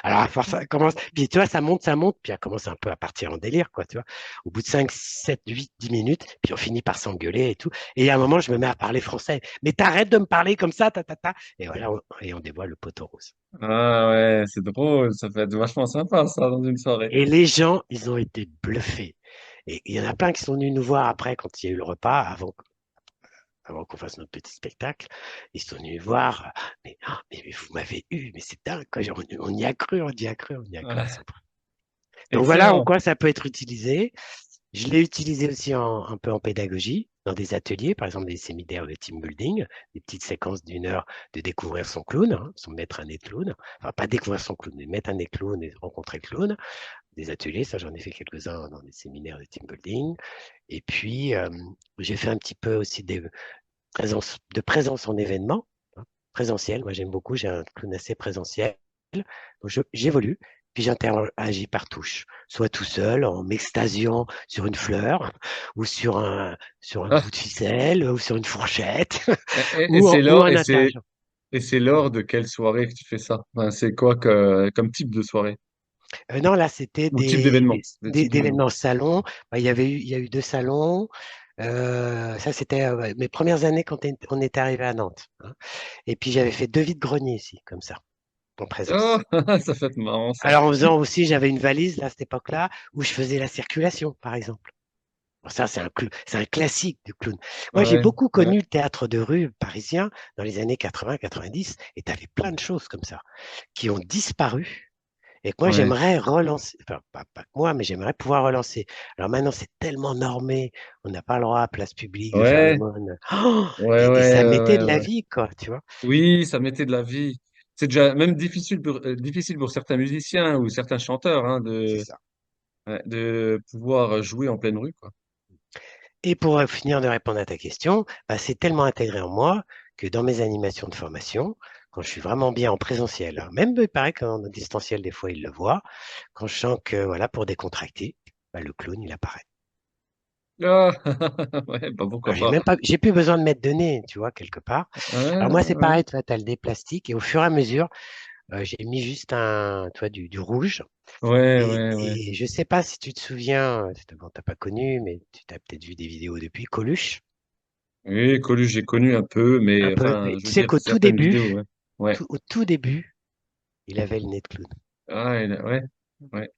Speaker 1: Alors, à force, ça commence. Puis, tu vois, ça monte. Puis, elle commence un peu à partir en délire, quoi, tu vois. Au bout de 5, 7, 8, 10 minutes, puis on finit par s'engueuler et tout. Et à un moment, je me mets à parler français. Mais t'arrêtes de me parler comme ça, ta, ta, ta. Et voilà, et on dévoile le poteau rose.
Speaker 2: Ah ouais, c'est drôle. Ça peut être vachement sympa, ça, dans une soirée.
Speaker 1: Et les gens, ils ont été bluffés. Et il y en a plein qui sont venus nous voir après, quand il y a eu le repas, avant qu'on fasse notre petit spectacle. Ils sont venus voir. Mais vous m'avez eu, mais c'est dingue, quoi. On y a cru, on y a cru, on y a cru à
Speaker 2: Ouais.
Speaker 1: 100%. Donc voilà en
Speaker 2: Excellent.
Speaker 1: quoi ça peut être utilisé. Je l'ai utilisé aussi un peu en pédagogie, dans des ateliers, par exemple des séminaires de team building, des petites séquences d'une heure de découvrir son clown, son maître un nez de clown. Enfin, pas découvrir son clown, mais mettre un nez de clown et rencontrer le clown. Des ateliers, ça j'en ai fait quelques-uns dans des séminaires de team building. Et puis, j'ai fait un petit peu aussi de présence en événement, hein, présentiel. Moi, j'aime beaucoup, j'ai un clown assez présentiel. Donc, j'évolue, puis j'interagis par touche, soit tout seul, en m'extasiant sur une fleur, ou sur un
Speaker 2: Ah,
Speaker 1: bout de ficelle, ou sur une fourchette,
Speaker 2: et
Speaker 1: ou
Speaker 2: c'est
Speaker 1: ou
Speaker 2: lors,
Speaker 1: en interageant.
Speaker 2: et c'est lors de quelle soirée que tu fais ça? Enfin, c'est quoi comme type de soirée?
Speaker 1: Non, là, c'était
Speaker 2: Ou type d'événement? Des types d'événements.
Speaker 1: d'événements salon. Bah, il y a eu deux salons. Ça, c'était ouais, mes premières années quand on était arrivé à Nantes, hein. Et puis, j'avais fait deux vides-greniers ici, comme ça, en
Speaker 2: Oh,
Speaker 1: présence.
Speaker 2: ça fait être marrant ça.
Speaker 1: Alors, en faisant aussi, j'avais une valise, là, à cette époque-là, où je faisais la circulation, par exemple. Bon, ça, c'est un classique du clown. Moi, j'ai
Speaker 2: Ouais,
Speaker 1: beaucoup
Speaker 2: ouais,
Speaker 1: connu le théâtre de rue parisien dans les années 80-90, et tu avais plein de choses comme ça qui ont disparu et que moi,
Speaker 2: ouais.
Speaker 1: j'aimerais relancer. Enfin, pas que moi, mais j'aimerais pouvoir relancer. Alors maintenant, c'est tellement normé, on n'a pas le droit à place publique de faire
Speaker 2: Ouais,
Speaker 1: l'aumône. Oh,
Speaker 2: ouais,
Speaker 1: et ça
Speaker 2: ouais, ouais,
Speaker 1: mettait
Speaker 2: ouais,
Speaker 1: de la
Speaker 2: ouais.
Speaker 1: vie, quoi, tu vois.
Speaker 2: Oui, ça mettait de la vie. C'est déjà même difficile pour certains musiciens ou certains chanteurs hein,
Speaker 1: C'est ça.
Speaker 2: ouais, de pouvoir jouer en pleine rue, quoi.
Speaker 1: Et pour finir de répondre à ta question, bah, c'est tellement intégré en moi que dans mes animations de formation, quand je suis vraiment bien en présentiel, hein, même il paraît qu'en distanciel, des fois, il le voit, quand je sens que, voilà, pour décontracter, bah, le clown, il apparaît.
Speaker 2: Ah, ouais, bah pourquoi
Speaker 1: Alors,
Speaker 2: pas.
Speaker 1: j'ai plus besoin de mettre de nez, tu vois, quelque part.
Speaker 2: Ouais,
Speaker 1: Alors, moi, c'est
Speaker 2: ouais,
Speaker 1: pareil, tu vois, as le nez plastique et au fur et à mesure, j'ai mis juste tu vois, du rouge.
Speaker 2: ouais, ouais, ouais.
Speaker 1: Et je sais pas si tu te souviens, bon, t'as pas connu, mais tu t'as peut-être vu des vidéos depuis, Coluche,
Speaker 2: Oui, Coluche, j'ai connu un peu,
Speaker 1: un
Speaker 2: mais
Speaker 1: peu.
Speaker 2: enfin,
Speaker 1: Mais
Speaker 2: je
Speaker 1: tu
Speaker 2: veux
Speaker 1: sais
Speaker 2: dire
Speaker 1: qu'au tout
Speaker 2: certaines vidéos,
Speaker 1: début,
Speaker 2: ouais. Ouais.
Speaker 1: au tout début, il avait le nez de clown.
Speaker 2: Ah, ouais, ouais,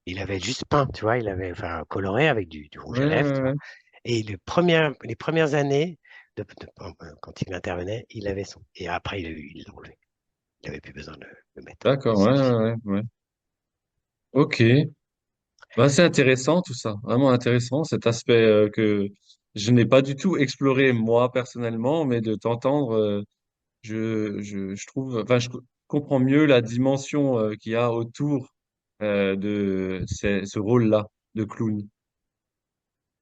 Speaker 1: Il avait juste peint, tu vois, il avait enfin coloré avec du rouge
Speaker 2: ouais,
Speaker 1: à lèvres,
Speaker 2: ouais,
Speaker 1: tu vois.
Speaker 2: ouais.
Speaker 1: Et les premières années, quand il intervenait, il avait son. Et après, il l'a enlevé. Il n'avait plus besoin de le mettre.
Speaker 2: D'accord,
Speaker 1: C'est
Speaker 2: ouais,
Speaker 1: fini.
Speaker 2: ouais, ouais. Ok. Bah, c'est intéressant tout ça, vraiment intéressant cet aspect que je n'ai pas du tout exploré moi personnellement, mais de t'entendre, je trouve, enfin, comprends mieux la dimension qu'il y a autour de ce rôle-là de clown.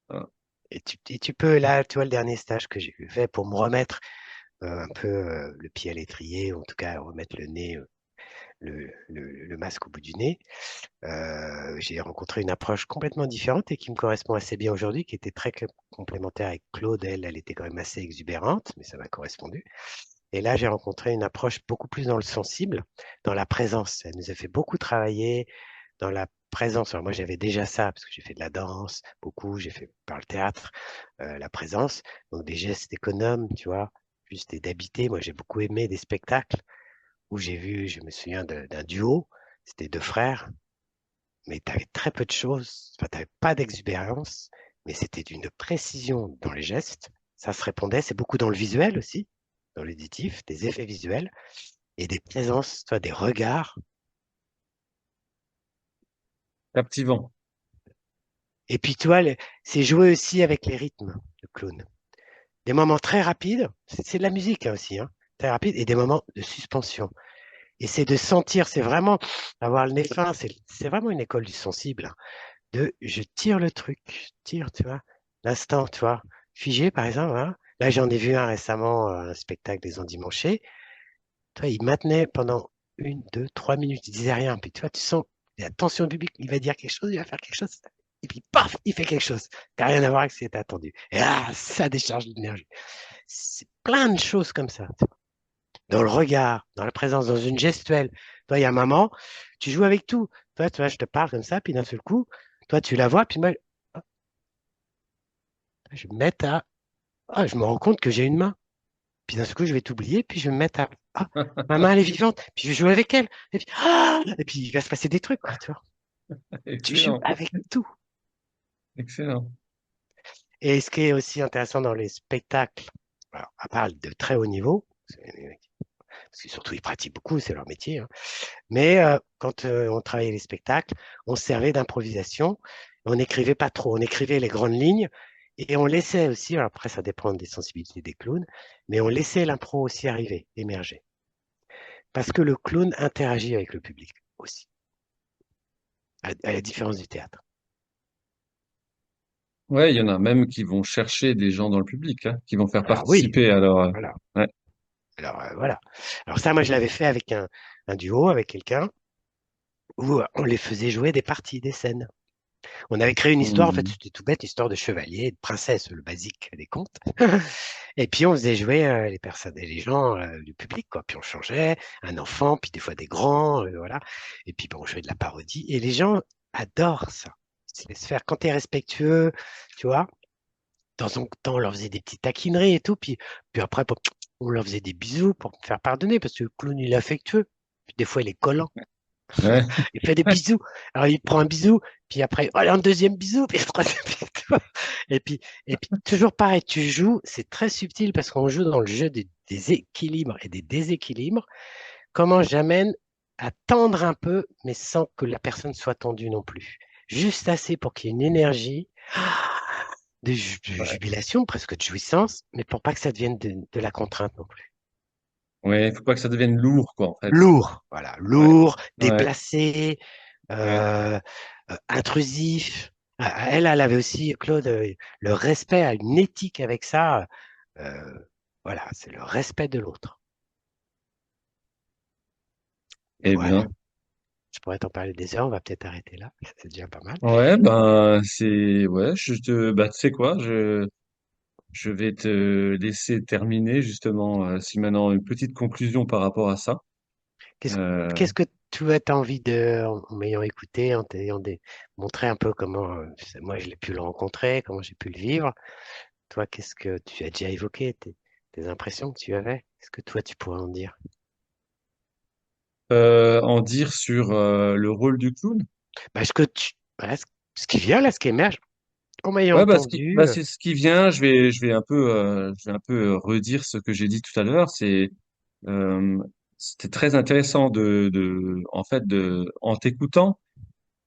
Speaker 2: Voilà.
Speaker 1: Et tu peux, là, tu vois, le dernier stage que j'ai fait pour me remettre un peu le pied à l'étrier, ou en tout cas remettre le nez, le masque au bout du nez. J'ai rencontré une approche complètement différente et qui me correspond assez bien aujourd'hui, qui était très complémentaire avec Claude. Elle était quand même assez exubérante, mais ça m'a correspondu. Et là, j'ai rencontré une approche beaucoup plus dans le sensible, dans la présence. Elle nous a fait beaucoup travailler dans la présence. Alors moi, j'avais déjà ça, parce que j'ai fait de la danse, beaucoup, j'ai fait par le théâtre, la présence. Donc des gestes économes, tu vois, juste et d'habiter. Moi, j'ai beaucoup aimé des spectacles où j'ai vu, je me souviens d'un duo, c'était deux frères, mais tu avais très peu de choses, enfin, tu n'avais pas d'exubérance, mais c'était d'une précision dans les gestes. Ça se répondait, c'est beaucoup dans le visuel aussi, dans l'auditif, des effets visuels et des présences, toi, des regards.
Speaker 2: Captivant.
Speaker 1: Et puis, toi, c'est jouer aussi avec les rythmes, le clown. Des moments très rapides, c'est de la musique hein, aussi, hein, très rapide, et des moments de suspension. Et c'est de sentir, c'est vraiment avoir le nez fin, c'est vraiment une école du sensible, hein, de je tire le truc, je tire, tu vois, l'instant, tu vois, figé par exemple, hein. Là, j'en ai vu un récemment, un spectacle des Endimanchés. Toi, il maintenait pendant une, deux, 3 minutes, il disait rien. Puis tu vois, tu sens la tension du public, il va dire quelque chose, il va faire quelque chose. Et puis, paf, il fait quelque chose. Qui n'a rien à voir avec ce qui était attendu. Et là, ça décharge l'énergie. C'est plein de choses comme ça, tu vois. Dans le regard, dans la présence, dans une gestuelle. Toi, il y a maman, tu joues avec tout. Toi, tu vois, je te parle comme ça, puis d'un seul coup, toi, tu la vois, puis moi, je vais me mettre à. Ah, je me rends compte que j'ai une main. Puis d'un seul coup, je vais t'oublier, puis je vais me mettre à. Ah, ma main, elle est vivante. Puis je vais jouer avec elle. Et puis il va se passer des trucs, quoi, tu vois. Tu joues
Speaker 2: Excellent.
Speaker 1: avec tout.
Speaker 2: Excellent.
Speaker 1: Et ce qui est aussi intéressant dans les spectacles, alors, à part de très haut niveau, parce que surtout ils pratiquent beaucoup, c'est leur métier, hein, mais quand on travaillait les spectacles, on se servait d'improvisation, on n'écrivait pas trop, on écrivait les grandes lignes et on laissait aussi, alors après ça dépend des sensibilités des clowns, mais on laissait l'impro aussi arriver, émerger. Parce que le clown interagit avec le public aussi, à la différence du théâtre.
Speaker 2: Ouais, il y en a même qui vont chercher des gens dans le public, hein, qui vont faire
Speaker 1: Alors oui,
Speaker 2: participer. Alors,
Speaker 1: voilà.
Speaker 2: ouais.
Speaker 1: Alors voilà. Alors ça, moi je l'avais fait avec un duo, avec quelqu'un, où on les faisait jouer des parties, des scènes. On avait créé une histoire, en fait,
Speaker 2: Mhm.
Speaker 1: c'était tout bête, histoire de chevalier, de princesse, le basique des contes. Et puis on faisait jouer les personnes et les gens du public, quoi. Puis on changeait un enfant, puis des fois des grands, voilà. Et puis bon, on jouait de la parodie. Et les gens adorent ça. Ils se laissent faire. Quand tu es respectueux, tu vois, de temps en temps, on leur faisait des petites taquineries et tout. Puis après, on leur faisait des bisous pour me faire pardonner, parce que le clown, il est affectueux. Puis des fois, il est collant.
Speaker 2: Ouais,
Speaker 1: Il fait des bisous. Alors, il prend un bisou, puis après, oh, un deuxième bisou, puis un troisième bisou. Et puis, et puis, toujours pareil, tu joues, c'est très subtil parce qu'on joue dans le jeu des équilibres et des déséquilibres. Comment j'amène à tendre un peu, mais sans que la personne soit tendue non plus. Juste assez pour qu'il y ait une énergie de
Speaker 2: ouais,
Speaker 1: jubilation, presque de jouissance, mais pour pas que ça devienne de la contrainte non plus.
Speaker 2: ouais. Faut pas que ça devienne lourd, quoi, en fait.
Speaker 1: Lourd, voilà,
Speaker 2: Ouais,
Speaker 1: lourd,
Speaker 2: ouais,
Speaker 1: déplacé,
Speaker 2: ouais.
Speaker 1: euh, intrusif. Elle avait aussi, Claude, le respect, a une éthique avec ça. euh, voilà, c'est le respect de l'autre.
Speaker 2: Eh
Speaker 1: Voilà,
Speaker 2: bien,
Speaker 1: je pourrais t'en parler des heures, on va peut-être arrêter là, c'est déjà pas mal.
Speaker 2: ouais, ben, ouais, bah, tu sais quoi, je vais te laisser terminer, justement, si maintenant une petite conclusion par rapport à ça.
Speaker 1: Qu'est-ce,
Speaker 2: Euh,
Speaker 1: qu'est-ce que tu as envie de, en m'ayant écouté, en t'ayant montré un peu comment, moi, je l'ai pu le rencontrer, comment j'ai pu le vivre. Toi, qu'est-ce que tu as déjà évoqué, tes impressions que tu avais? Qu'est-ce que toi, tu pourrais en dire?
Speaker 2: en dire sur le rôle du clown?
Speaker 1: Bah, voilà, ce qui vient là, ce qui émerge, en m'ayant
Speaker 2: Ouais,
Speaker 1: entendu,
Speaker 2: c'est ce qui vient. Je vais un peu redire ce que j'ai dit tout à l'heure. Euh, C'était très intéressant en fait, en t'écoutant,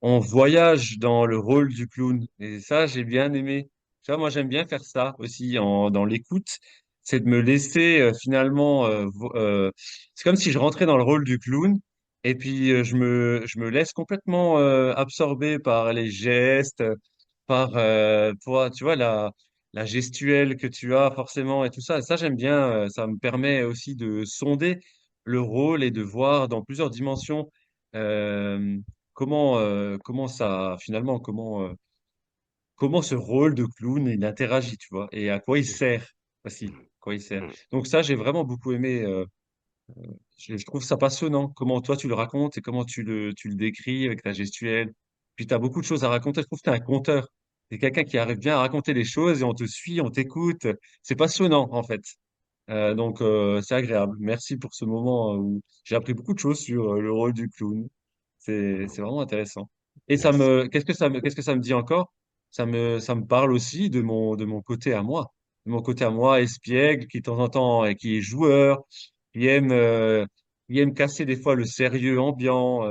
Speaker 2: on voyage dans le rôle du clown. Et ça, j'ai bien aimé. Tu vois, moi, j'aime bien faire ça aussi dans l'écoute. C'est de me laisser finalement. C'est comme si je rentrais dans le rôle du clown. Et puis, je me laisse complètement absorber par les gestes, tu vois, la gestuelle que tu as forcément et tout ça. Et ça, j'aime bien. Ça me permet aussi de sonder le rôle et de voir dans plusieurs dimensions. euh, comment ça finalement comment ce rôle de clown il interagit, tu vois, et à quoi il sert aussi, quoi il sert. Donc ça, j'ai vraiment beaucoup aimé. Je trouve ça passionnant comment toi tu le racontes et comment tu le décris avec ta gestuelle. Puis tu as beaucoup de choses à raconter. Je trouve que tu es un conteur. Tu es quelqu'un qui arrive bien à raconter les choses et on te suit, on t'écoute. C'est passionnant en fait. C'est agréable. Merci pour ce moment où j'ai appris beaucoup de choses sur le rôle du clown. C'est vraiment intéressant. Et
Speaker 1: merci.
Speaker 2: qu'est-ce que ça me dit encore? Ça me parle aussi de mon côté à moi. De mon côté à moi, espiègle, qui de temps en temps, qui est joueur, qui aime, euh, qui aime casser des fois le sérieux ambiant,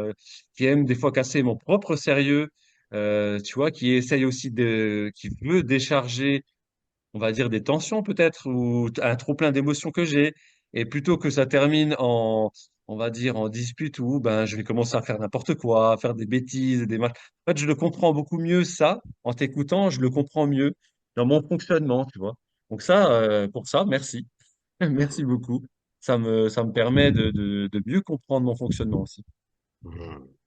Speaker 2: qui aime des fois casser mon propre sérieux, tu vois, qui essaye aussi qui veut décharger on va dire, des tensions peut-être, ou un trop-plein d'émotions que j'ai. Et plutôt que ça termine on va dire, en dispute où ben, je vais commencer à faire n'importe quoi, à faire des bêtises, des matchs. En fait, je le comprends beaucoup mieux, ça. En t'écoutant, je le comprends mieux dans mon fonctionnement, tu vois. Donc ça, pour ça, merci. Merci beaucoup. Ça me permet de mieux comprendre mon fonctionnement aussi. Et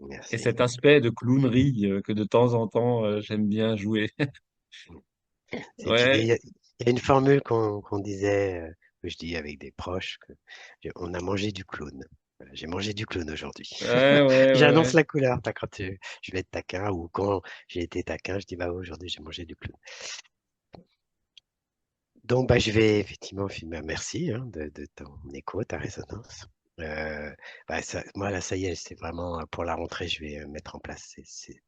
Speaker 1: Merci.
Speaker 2: cet aspect de clownerie que de temps en temps, j'aime bien jouer.
Speaker 1: Il
Speaker 2: Ouais,
Speaker 1: y a une formule qu'on disait, que je dis avec des proches, on a mangé du clown. Voilà, j'ai mangé du clown aujourd'hui. J'annonce
Speaker 2: ouais.
Speaker 1: la couleur. Quand je vais être taquin ou quand j'ai été taquin, je dis bah aujourd'hui j'ai mangé du clown. Donc bah je vais effectivement filmer. Merci hein, de ton écho, ta résonance. Euh, moi là ça y est, c'est vraiment pour la rentrée, je vais mettre en place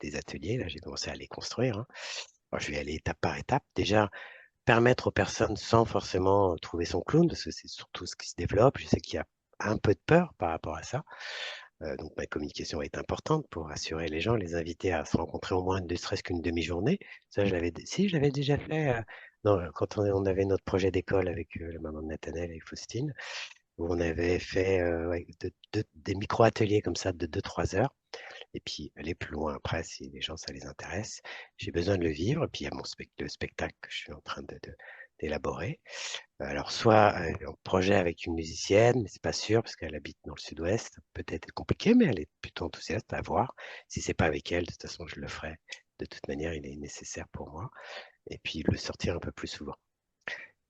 Speaker 1: des ateliers. Là j'ai commencé à les construire, hein. Alors, je vais aller étape par étape. Déjà, permettre aux personnes sans forcément trouver son clown, parce que c'est surtout ce qui se développe. Je sais qu'il y a un peu de peur par rapport à ça. Donc ma communication est importante pour rassurer les gens, les inviter à se rencontrer au moins ne serait-ce qu'une demi-journée. Ça, si, je l'avais déjà fait quand on avait notre projet d'école avec la maman de Nathanaël et Faustine, où on avait fait ouais, des micro-ateliers comme ça de 2-3 heures. Et puis aller plus loin après, si les gens, ça les intéresse. J'ai besoin de le vivre. Et puis il y a le spectacle que je suis en train d'élaborer. Alors, soit un projet avec une musicienne, mais c'est pas sûr parce qu'elle habite dans le sud-ouest. Peut-être compliqué, mais elle est plutôt enthousiaste à voir. Si c'est pas avec elle, de toute façon, je le ferai. De toute manière, il est nécessaire pour moi. Et puis, le sortir un peu plus souvent.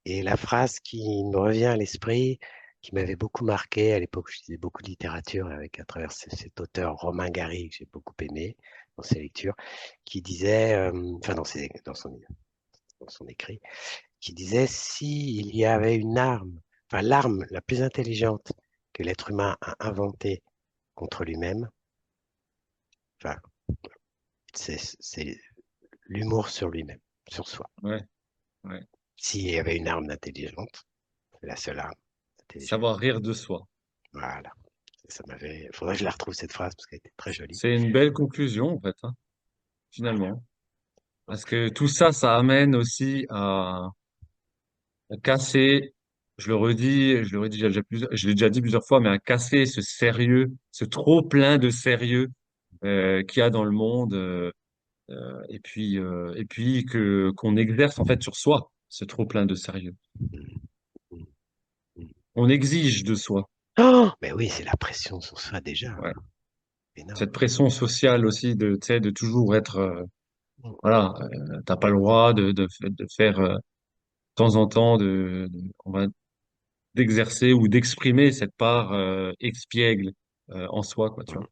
Speaker 1: Et la phrase qui me revient à l'esprit, qui m'avait beaucoup marqué à l'époque où je lisais beaucoup de littérature avec à travers cet auteur Romain Gary que j'ai beaucoup aimé dans ses lectures, qui disait, enfin dans son écrit, qui disait s'il y avait une arme, enfin l'arme la plus intelligente que l'être humain a inventée contre lui-même, enfin, c'est l'humour sur lui-même, sur soi.
Speaker 2: Ouais, ouais.
Speaker 1: S'il y avait une arme intelligente, c'est la seule arme intelligente.
Speaker 2: Savoir rire de soi.
Speaker 1: Voilà. Faudrait que je la retrouve cette phrase parce qu'elle était très jolie.
Speaker 2: C'est une belle conclusion, en fait, hein,
Speaker 1: Voilà.
Speaker 2: finalement. Parce
Speaker 1: Donc,
Speaker 2: que tout ça, ça amène aussi à casser, je le redis je l'ai déjà dit plusieurs fois, mais à casser ce sérieux, ce trop plein de sérieux qu'il y a dans le monde, et puis que qu'on exerce en fait sur soi, ce trop plein de sérieux.
Speaker 1: mm, mm, mm.
Speaker 2: On exige de soi,
Speaker 1: Oh, mais oui, c'est la pression sur soi déjà,
Speaker 2: ouais.
Speaker 1: énorme.
Speaker 2: Cette pression sociale aussi de, tu sais, de toujours être,
Speaker 1: Mm,
Speaker 2: voilà, t'as pas le droit de faire de temps en temps on va d'exercer ou d'exprimer cette part expiègle en soi, quoi, tu
Speaker 1: mm.
Speaker 2: vois.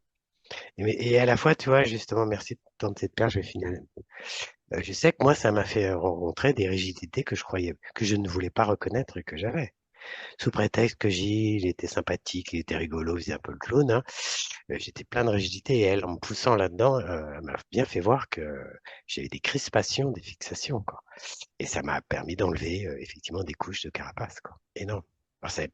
Speaker 1: Et à la fois, tu vois, justement, merci de tendre cette perche, je vais finir. Je sais que moi, ça m'a fait rencontrer des rigidités que je croyais, que je ne voulais pas reconnaître et que j'avais. Sous prétexte que Gilles était sympathique, il était rigolo, il faisait un peu le clown, hein, j'étais plein de rigidité et elle, en me poussant là-dedans, elle m'a bien fait voir que j'avais des crispations, des fixations, quoi. Et ça m'a permis d'enlever effectivement des couches de carapace, quoi. Énorme. Alors, ça n'a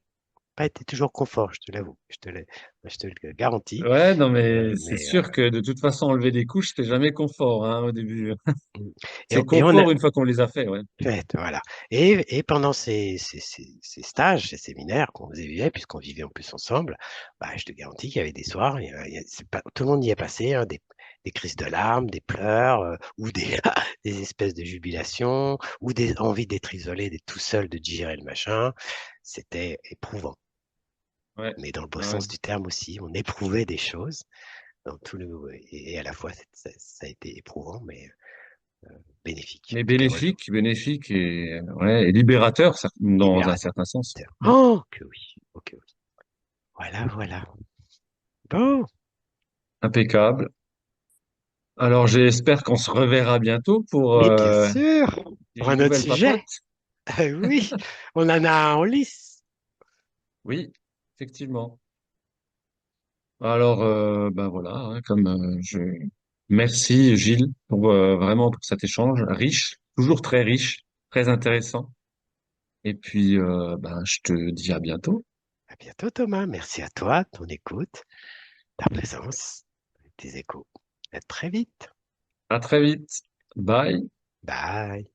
Speaker 1: pas été toujours confort, je te l'avoue, je te le garantis.
Speaker 2: Ouais, non, mais c'est
Speaker 1: Mais
Speaker 2: sûr que de toute façon, enlever des couches, c'était jamais confort, hein, au début.
Speaker 1: et
Speaker 2: C'est
Speaker 1: et on a
Speaker 2: confort une fois qu'on les a fait, ouais.
Speaker 1: fait, voilà. Et pendant ces stages, ces séminaires qu'on vivait, puisqu'on vivait en plus ensemble, bah, je te garantis qu'il y avait des soirs, c'est pas, tout le monde y est passé, hein, des crises de larmes, des pleurs, ou des, des espèces de jubilation, ou des envies d'être isolé, d'être tout seul, de digérer le machin. C'était éprouvant,
Speaker 2: Ouais,
Speaker 1: mais dans le beau
Speaker 2: ouais.
Speaker 1: sens du terme aussi. On éprouvait des choses dans tout le, et à la fois, ça a été éprouvant, mais bénéfique.
Speaker 2: Mais
Speaker 1: J'étais heureux.
Speaker 2: bénéfique et, ouais, et libérateur, dans un
Speaker 1: Libérateur.
Speaker 2: certain sens.
Speaker 1: Oh, que oui. Ok, oui. Voilà, voilà. Bon,
Speaker 2: Impeccable. Alors, j'espère qu'on se reverra bientôt pour
Speaker 1: mais bien sûr, pour
Speaker 2: une
Speaker 1: un autre
Speaker 2: nouvelle papote.
Speaker 1: sujet. Oui, on en a un en lice.
Speaker 2: Oui, effectivement. Alors, ben voilà, hein, merci Gilles pour vraiment pour cet échange riche, toujours très riche, très intéressant. Et puis, ben, je te dis à bientôt.
Speaker 1: À bientôt, Thomas. Merci à toi, ton écoute, ta présence, tes échos. À très vite.
Speaker 2: À très vite. Bye.
Speaker 1: Bye.